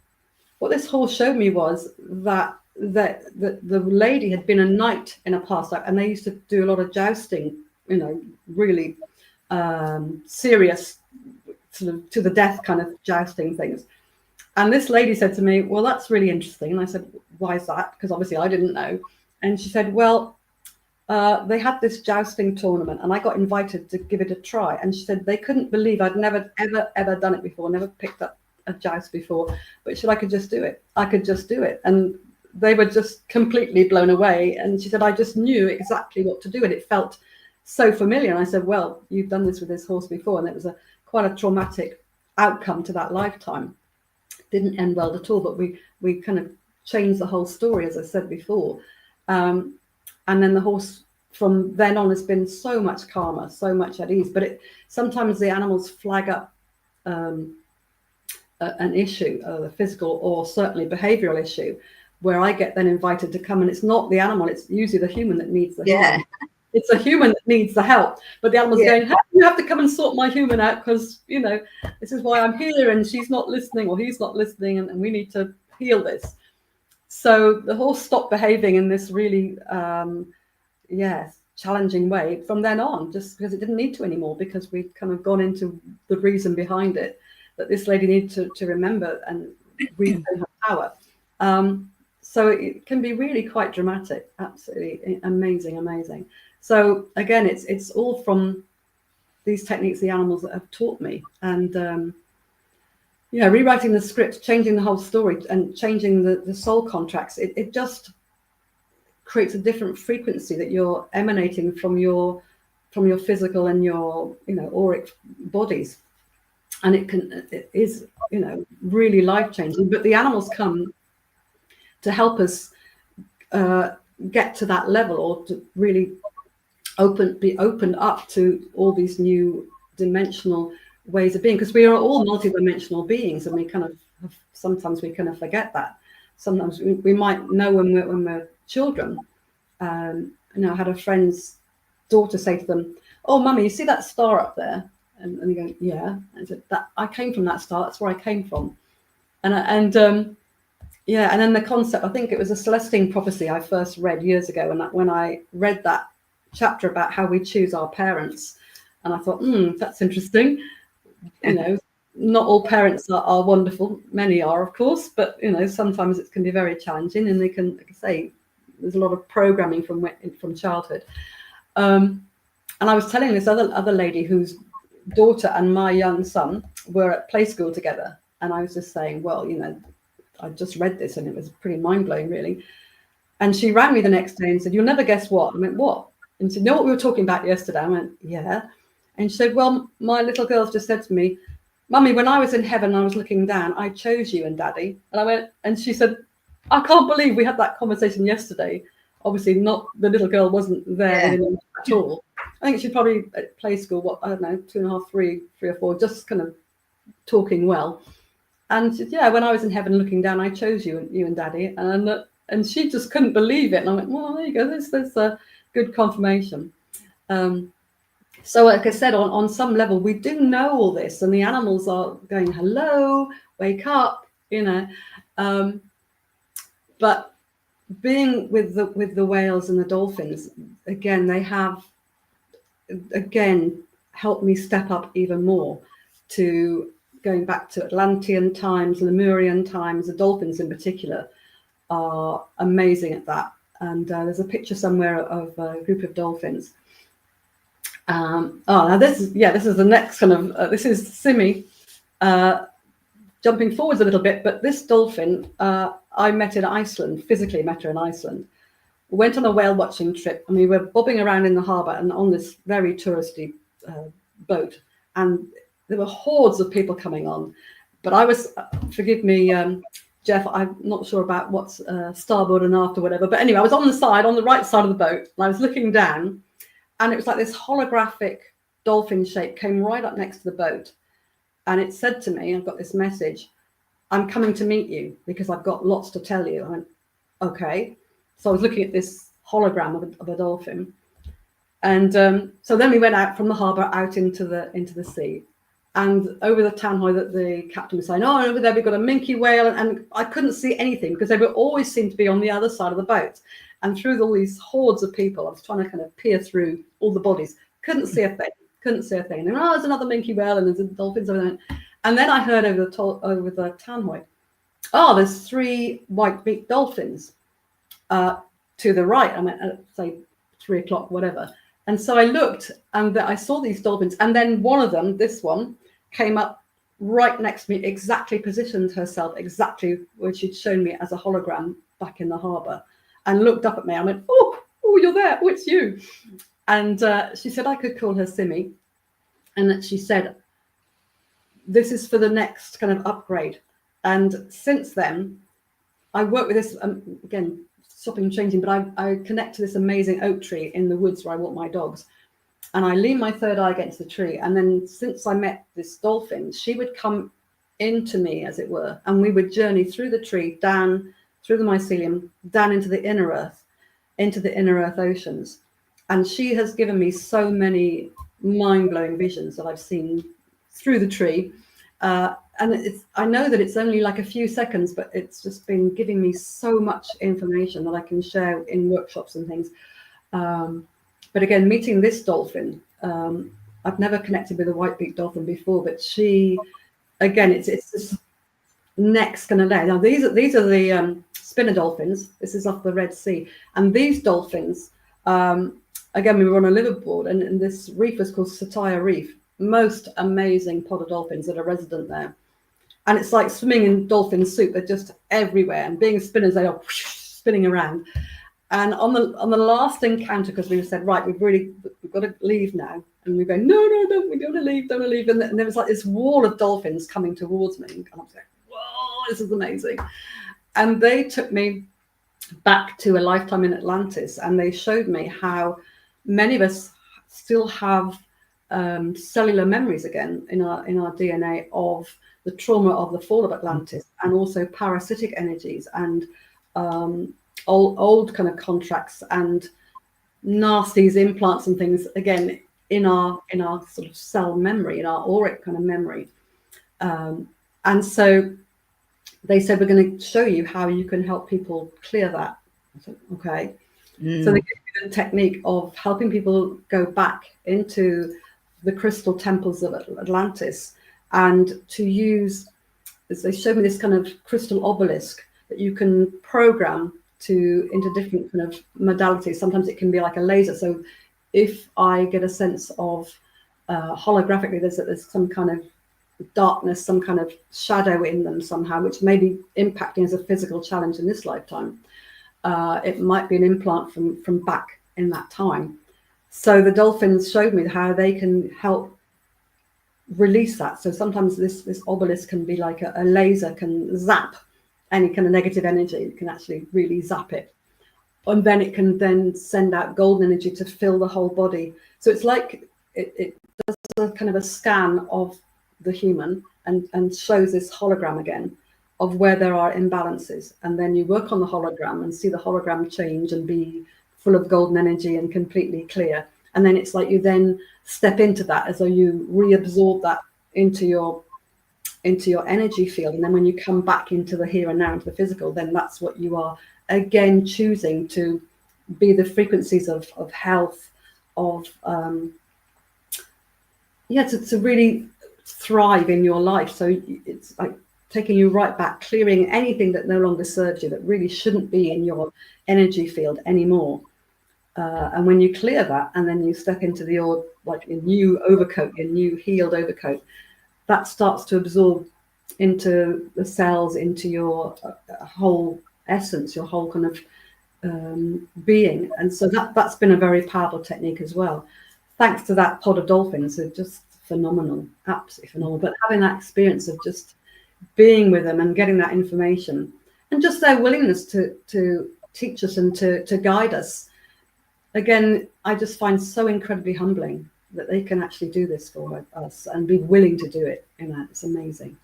what this horse showed me was that the lady had been a knight in a past life, and they used to do a lot of jousting, really serious, sort of to the death kind of jousting things. And this lady said to me, well, that's really interesting. And I said, why is that? Because obviously I didn't know. And she said, well, they had this jousting tournament, and I got invited to give it a try. And she said they couldn't believe I'd never, ever done it before, never picked up a joust before, but she said I could just do it. I could just do it. And they were just completely blown away. And she said, I just knew exactly what to do, and it felt so familiar. And I said, well, you've done this with this horse before, and it was quite a traumatic outcome to that lifetime. Didn't end well at all, but we kind of changed the whole story, as I said before. And then the horse from then on has been so much calmer, so much at ease. But sometimes the animals flag up an issue, a physical or certainly behavioural issue, where I get then invited to come, and it's not the animal, it's usually the human that needs the help. It's a human that needs the help, but the animal's going, hey, you have to come and sort my human out, because this is why I'm here, and she's not listening, or he's not listening, and we need to heal this. So the horse stopped behaving in this really challenging way from then on, just because it didn't need to anymore, because we'd kind of gone into the reason behind it, that this lady needed to remember and reclaim her power. So it can be really quite dramatic. Absolutely amazing. So again, it's all from these techniques the animals that have taught me. And rewriting the script, changing the whole story, and changing the soul contracts, it just creates a different frequency that you're emanating from your physical and your auric bodies. And it is really life-changing. But the animals come to help us get to that level, or to really be opened up to all these new dimensional ways of being, because we are all multidimensional beings, and we sometimes we kind of forget that. Sometimes we might know when we're children. I had a friend's daughter say to them, "Oh, mummy, you see that star up there?" And they go, "Yeah." And I said, "That I came from that star. That's where I came from." And then the concept, I think it was a Celestine prophecy I first read years ago, and when I read that chapter about how we choose our parents, and I thought, that's interesting. Not all parents are wonderful. Many are, of course, but sometimes it can be very challenging, and they can, like I say, there's a lot of programming from childhood. And I was telling this other lady whose daughter and my young son were at play school together, and I was just saying, well, I just read this, and it was pretty mind blowing, really. And she rang me the next day and said, "You'll never guess what." I went, "What?" And she said, you know what we were talking about yesterday? I went, yeah. And she said, well, my little girl's just said to me, Mummy, when I was in heaven, I was looking down, I chose you and Daddy. And I went, and she said, I can't believe we had that conversation yesterday. Obviously, not the little girl wasn't there at all. I think she probably at play school, I don't know, 2.5, 3 or 4, just kind of talking well. And she said, yeah, when I was in heaven looking down, I chose you and Daddy. And she just couldn't believe it. And I went, well, there you go. There's a good confirmation. So like I said, on some level, we do know all this, and the animals are going, hello, wake up, but being with the whales and the dolphins, again, they have, helped me step up even more to going back to Atlantean times, Lemurian times. The dolphins in particular are amazing at that. And there's a picture somewhere of a group of dolphins. Now this is the next kind of this is Simi jumping forwards a little bit, but this dolphin I met in Iceland, physically met her in Iceland. We went on a whale watching trip, and we were bobbing around in the harbour and on this very touristy boat, and there were hordes of people coming on. But I was, forgive me, Jeff, I'm not sure about what's starboard and aft or whatever, but anyway, I was on the right side of the boat, and I was looking down. And it was like this holographic dolphin shape came right up next to the boat. And it said to me, I've got this message, I'm coming to meet you because I've got lots to tell you. I went, okay. So I was looking at this hologram of a dolphin. And so then we went out from the harbour out into the sea. And over the tannoy that the captain was saying, oh, over there we've got a minke whale. And I couldn't see anything because they would always seem to be on the other side of the boat. And through all these hordes of people, I was trying to kind of peer through all the bodies. Couldn't see a thing. And then, there's another minke whale and there's dolphins over there. And then I heard over the tannoy, there's 3 white-beaked dolphins to the right. I meant, say, 3 o'clock, whatever. And so I looked and I saw these dolphins. And then one of them, this one, came up right next to me, exactly positioned herself exactly where she'd shown me as a hologram back in the harbour. And looked up at me. I went, oh, you're there. Oh, it's you. And she said I could call her Simi. And that she said, this is for the next kind of upgrade. And since then, I work with this, again, stopping and changing, but I connect to this amazing oak tree in the woods where I walk my dogs. And I lean my third eye against the tree. And then since I met this dolphin, she would come into me, as it were. And we would journey through the tree, down through the mycelium, down into the inner earth oceans. And she has given me so many mind-blowing visions that I've seen through the tree. And I know that it's only like a few seconds, but it's just been giving me so much information that I can share in workshops and things. But again, meeting this dolphin, I've never connected with a white-beaked dolphin before, but she, again, it's this next kind of layer. Now, these are the spinner dolphins. This is off the Red Sea. And these dolphins, again, we were on a liveaboard, and this reef is called Satire Reef. Most amazing pod of dolphins that are resident there. And it's like swimming in dolphin soup. They're just everywhere. And being spinners, they are spinning around. And on the last encounter, because we said, right, we've got to leave now. And we go, no, we don't want to leave. And there was like this wall of dolphins coming towards me. And I was like, whoa, this is amazing. And they took me back to a lifetime in Atlantis. And they showed me how many of us still have cellular memories again in our DNA of the trauma of the fall of Atlantis, and also parasitic energies and old kind of contracts and nasties, implants and things again in our sort of cell memory, in our auric kind of memory. And so they said, we're going to show you how you can help people clear that. I said, okay. So they gave me the technique of helping people go back into the crystal temples of Atlantis, and to use, as they showed me, this kind of crystal obelisk that you can program into different kind of modalities. Sometimes it can be like a laser. So if I get a sense of holographically, there's some kind of darkness, some kind of shadow in them somehow, which may be impacting as a physical challenge in this lifetime. It might be an implant from back in that time. So the dolphins showed me how they can help release that. So sometimes this obelisk can be like a laser, can zap any kind of negative energy. It can actually really zap it. And then it can then send out golden energy to fill the whole body. So it's like it does a kind of a scan of the human and shows this hologram again of where there are imbalances. And then you work on the hologram and see the hologram change and be full of golden energy and completely clear. And then it's like you then step into that as though you reabsorb that into your energy field. And then when you come back into the here and now, into the physical, then that's what you are again choosing to be, the frequencies of health, of to really thrive in your life. So it's like taking you right back, clearing anything that no longer serves you, that really shouldn't be in your energy field anymore. And when you clear that, and then you step into your new overcoat, your new healed overcoat, that starts to absorb into the cells, into your whole essence, your whole kind of being. And so that's been a very powerful technique as well. Thanks to that pod of dolphins, are just phenomenal, absolutely phenomenal. But having that experience of just being with them and getting that information, and just their willingness to teach us and to guide us, again, I just find so incredibly humbling that they can actually do this for us and be willing to do it. It's amazing.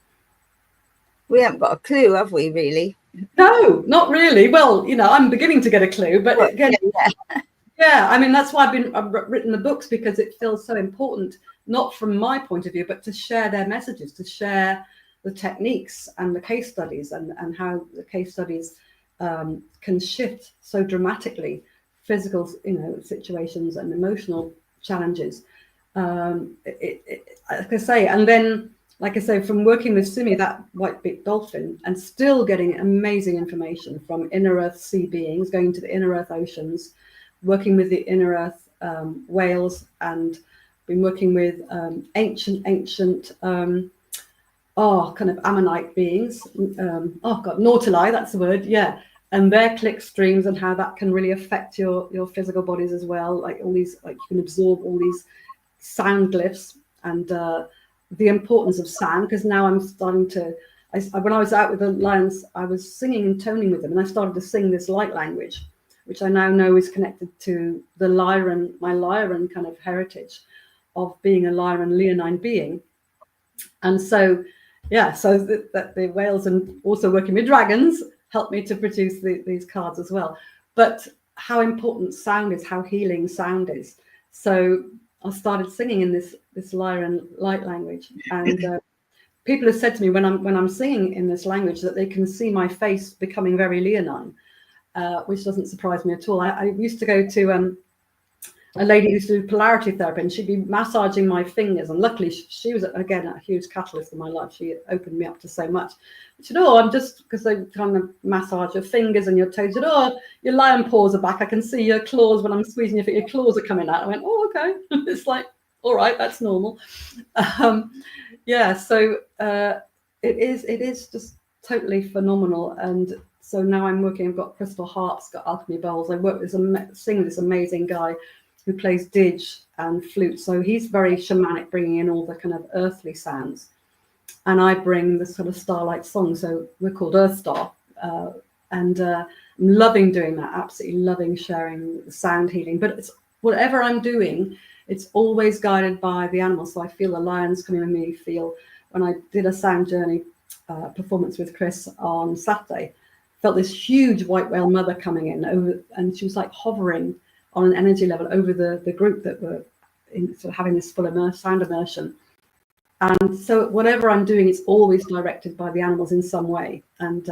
We haven't got a clue, have we, really? No, not really. Well, I'm beginning to get a clue, but again, yeah, I mean, that's why I've written the books, because it feels so important, not from my point of view, but to share their messages, to share the techniques and the case studies, and how the case studies can shift so dramatically physical, situations and emotional challenges. Like I say, and then, like I say, from working with Simi, that white-beaked dolphin, and still getting amazing information from inner earth sea beings, going to the inner earth oceans, working with the inner earth whales, and been working with ancient kind of ammonite beings. Nautili, that's the word, yeah. And their click streams, and how that can really affect your physical bodies as well. Like all these, like you can absorb all these sound glyphs, and the importance of sound, because now I'm starting to, when I was out with the lions, I was singing and toning with them, and I started to sing this light language, which I now know is connected to the Lyran, my Lyran kind of heritage of being a Lyran Leonine being. And so, yeah, so that the whales, and also working with dragons, helped me to produce these cards as well. But how important sound is, how healing sound is. So I started singing in this Lyran light language, and people have said to me when I'm singing in this language that they can see my face becoming very leonine, which doesn't surprise me at all. I used to go to a lady who used to do polarity therapy, and she'd be massaging my fingers, and luckily she was again a huge catalyst in my life. She opened me up to so much. She said, I'm just, because they kind of massage your fingers and your toes. She said, your lion paws are back. I can see your claws when I'm squeezing your feet. Your claws are coming out. I went, okay. It's like, all right, that's normal. Yeah, so it is just totally phenomenal. And so now I'm working, I've got crystal harps, got alchemy bowls. I work with sing with this amazing guy who plays didge and flute. So he's very shamanic, bringing in all the kind of earthly sounds. And I bring the sort of starlight song. So we're called Earth Star. And I'm loving doing that, absolutely loving sharing the sound healing. But it's whatever I'm doing, it's always guided by the animals. So I feel the lions coming with me, feel when I did a sound journey performance with Chris on Saturday, felt this huge white whale mother coming in over, and she was like hovering on an energy level over the group that were sort of having this full sound immersion. And so whatever I'm doing, it's always directed by the animals in some way. And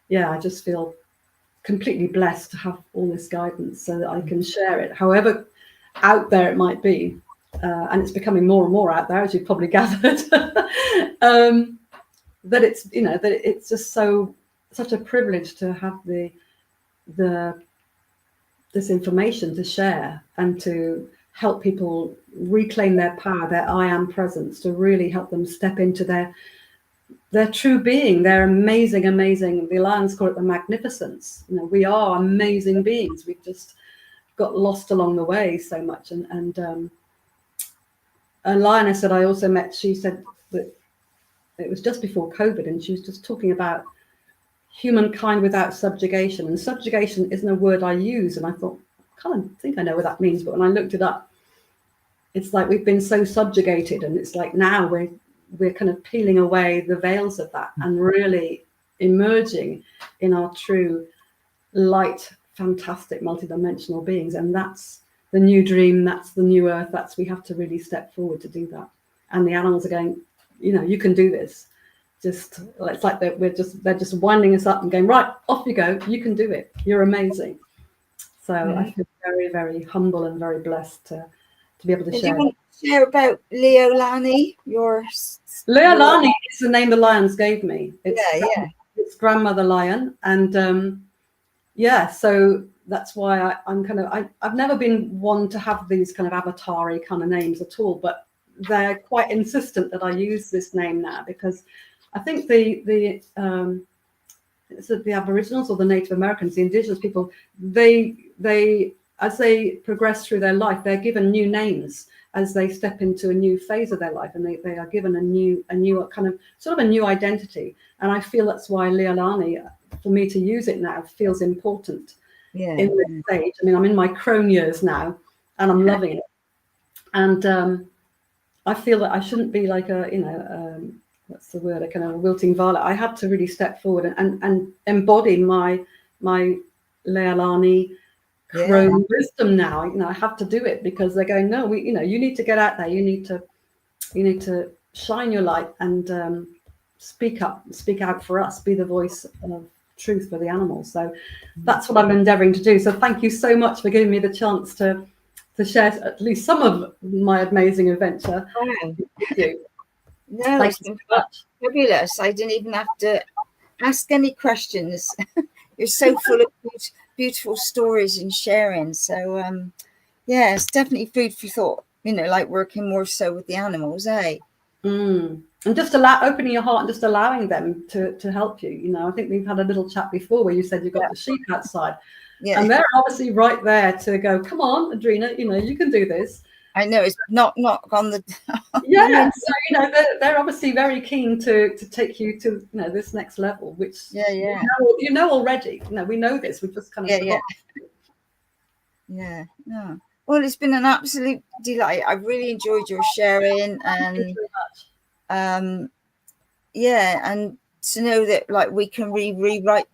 yeah, I just feel completely blessed to have all this guidance so that I can share it, however out there it might be. And it's becoming more and more out there, as you've probably gathered. That it's, that it's just such a privilege to have this information to share, and to help people reclaim their power, their I am presence, to really help them step into their true being, their amazing, the Lions call it the magnificence. We are amazing beings. We've just got lost along the way so much. And a lioness that I also met, she said that it was just before COVID, and she was just talking about humankind without subjugation. And subjugation isn't a word I use, and I thought, I kind of think I know what that means, but when I looked it up, it's like we've been so subjugated, and it's like now we're kind of peeling away the veils of that and really emerging in our true light, fantastic, multidimensional beings. And that's the new dream, that's the new earth, that's, we have to really step forward to do that. And the animals are going, you know, you can do this. Just, it's like they're just winding us up and going, right, off you go, you can do it, you're amazing. So I feel very, very humble and very blessed to be able to share. Do you want to share about Leolani? Leolani is the name the lions gave me. It's grandmother lion, and so that's why I'm kind of, I've never been one to have these kind of avatar-y kind of names at all, but they're quite insistent that I use this name now, because I think the Aboriginals or the Native Americans, the indigenous people, they as they progress through their life, they're given new names as they step into a new phase of their life, and they are given a new kind of sort of a new identity. And I feel that's why Leolani, for me to use it now, feels important in this stage. I mean, I'm in my crone years now, and I'm loving it. And I feel that I shouldn't be like what's the word, a kind of a wilting violet. I had to really step forward and embody my Leolani crone wisdom now. You know, I have to do it, because they're going, no, you need to get out there. You need to shine your light and speak out for us, be the voice of truth for the animals. So that's what I'm endeavoring to do. So thank you so much for giving me the chance to share at least some of my amazing adventure with you. No, it's been fabulous. I didn't even have to ask any questions. You're so full of beautiful stories and sharing. So it's definitely food for thought, you know, like working more so with the animals, eh? And just opening your heart and just allowing them to help you. You know, I think we've had a little chat before where you said you've got the sheep outside, and they're obviously right there to go, come on, Andrena, you know, you can do this. I know, it's not on the so you know, they're obviously very keen to take you to, you know, this next level, which you know already. You know, we know this, we've just kind of no. Well, it's been an absolute delight. I've really enjoyed your sharing, and thank you very much. And to know that, like, we can rewrite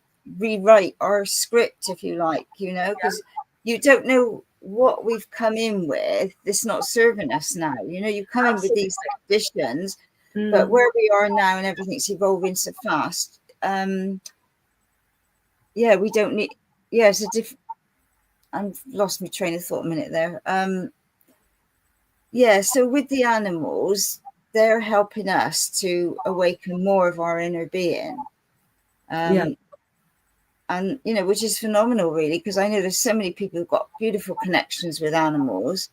our script, if you like, you know, because you don't know what we've come in with that's not serving us now. You know, you come in with these additions, but where we are now and everything's evolving so fast, we don't need. It's a different. I've lost my train of thought a minute there. So with the animals, they're helping us to awaken more of our inner being. And, you know, which is phenomenal, really, because I know there's so many people who've got beautiful connections with animals.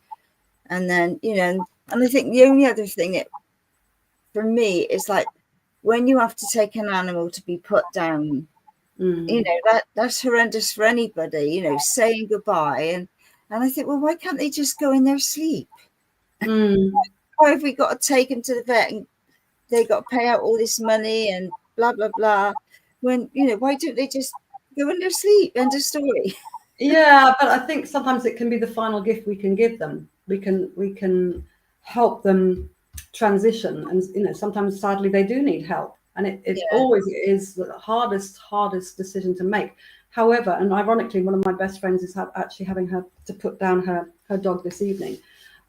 And then, you know, and I think the only other thing that, for me, is like when you have to take an animal to be put down, you know, that's horrendous for anybody, you know, saying goodbye. And I think, well, why can't they just go in their sleep? Why have we got to take them to the vet and they got to pay out all this money and blah, blah, blah? When, you know, why don't they just go in their sleep? End of story. But I think sometimes it can be the final gift we can give them. We can help them transition, and, you know, sometimes sadly they do need help, and it always is the hardest decision to make. However, and ironically, one of my best friends is actually having her to put down her dog this evening.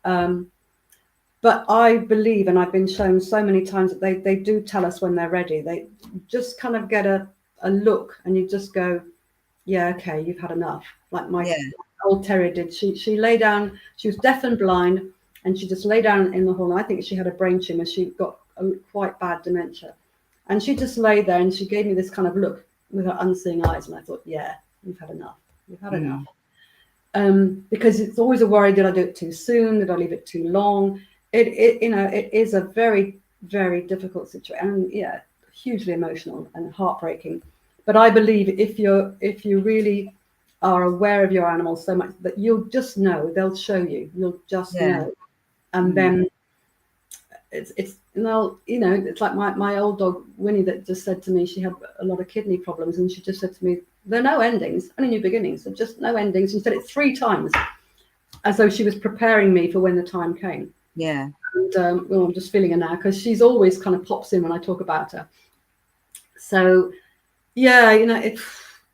But I believe, and I've been shown so many times, that they do tell us when they're ready. They just kind of get a look, and you just go, yeah, okay, you've had enough. Like my old terrier did. She lay down. She was deaf and blind, and she just lay down in the hall. And I think she had a brain tumor. She got a quite bad dementia, and she just lay there, and she gave me this kind of look with her unseeing eyes, and I thought, yeah, you've had enough. You've had enough. Because it's always a worry: did I do it too soon? Did I leave it too long? It you know, it is a very, very difficult situation, and hugely emotional and heartbreaking. But I believe if you really are aware of your animals so much that you'll just know. They'll show you. You'll just know. And then it's well, you know, it's like my old dog Winnie that just said to me she had a lot of kidney problems, and she just said to me, there are no endings, only new beginnings. There's just no endings. She said it 3 times, as though she was preparing me for when the time came. Yeah. And well, I'm just feeling her now because she's always kind of pops in when I talk about her. So yeah, you know,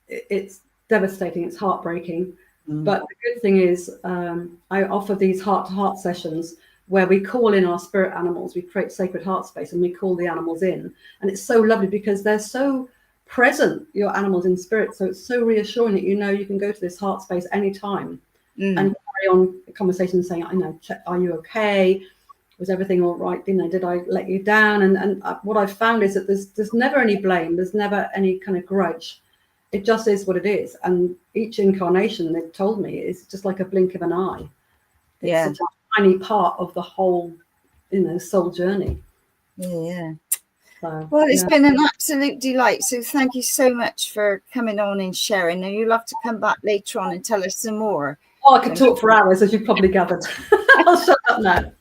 it's devastating. It's heartbreaking. But the good thing is, I offer these heart-to-heart sessions where we call in our spirit animals. We create sacred heart space and we call the animals in. And it's so lovely because they're so present, your animals in spirit. So it's so reassuring that you know you can go to this heart space anytime and carry on a conversation saying, I know, are you okay? Was everything all right? You know, did I let you down? And what I've found is that there's never any blame. There's never any kind of grudge. It just is what it is. And each incarnation, they've told me, is just like a blink of an eye. It's such a tiny part of the whole, you know, soul journey. Yeah. So, well, it's been an absolute delight. So thank you so much for coming on and sharing. And you'll have to come back later on and tell us some more. Oh, I could talk for hours, as you've probably gathered. I'll shut up now.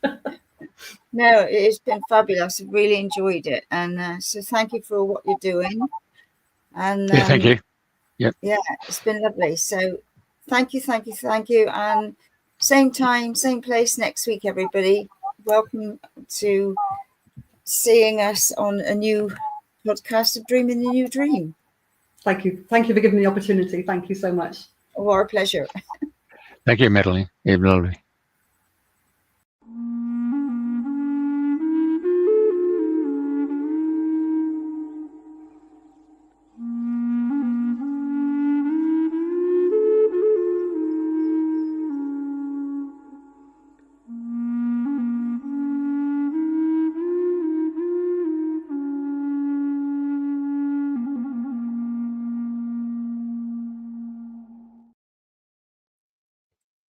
No, it's been fabulous. I've really enjoyed it. And so thank you for what you're doing. And thank you. Yep. Yeah, it's been lovely. So thank you. And same time, same place next week, everybody. Welcome to seeing us on a new podcast of Dreaming the New Dream. Thank you. Thank you for giving me the opportunity. Thank you so much. Oh, our pleasure. Thank you, Madeleine. It was lovely.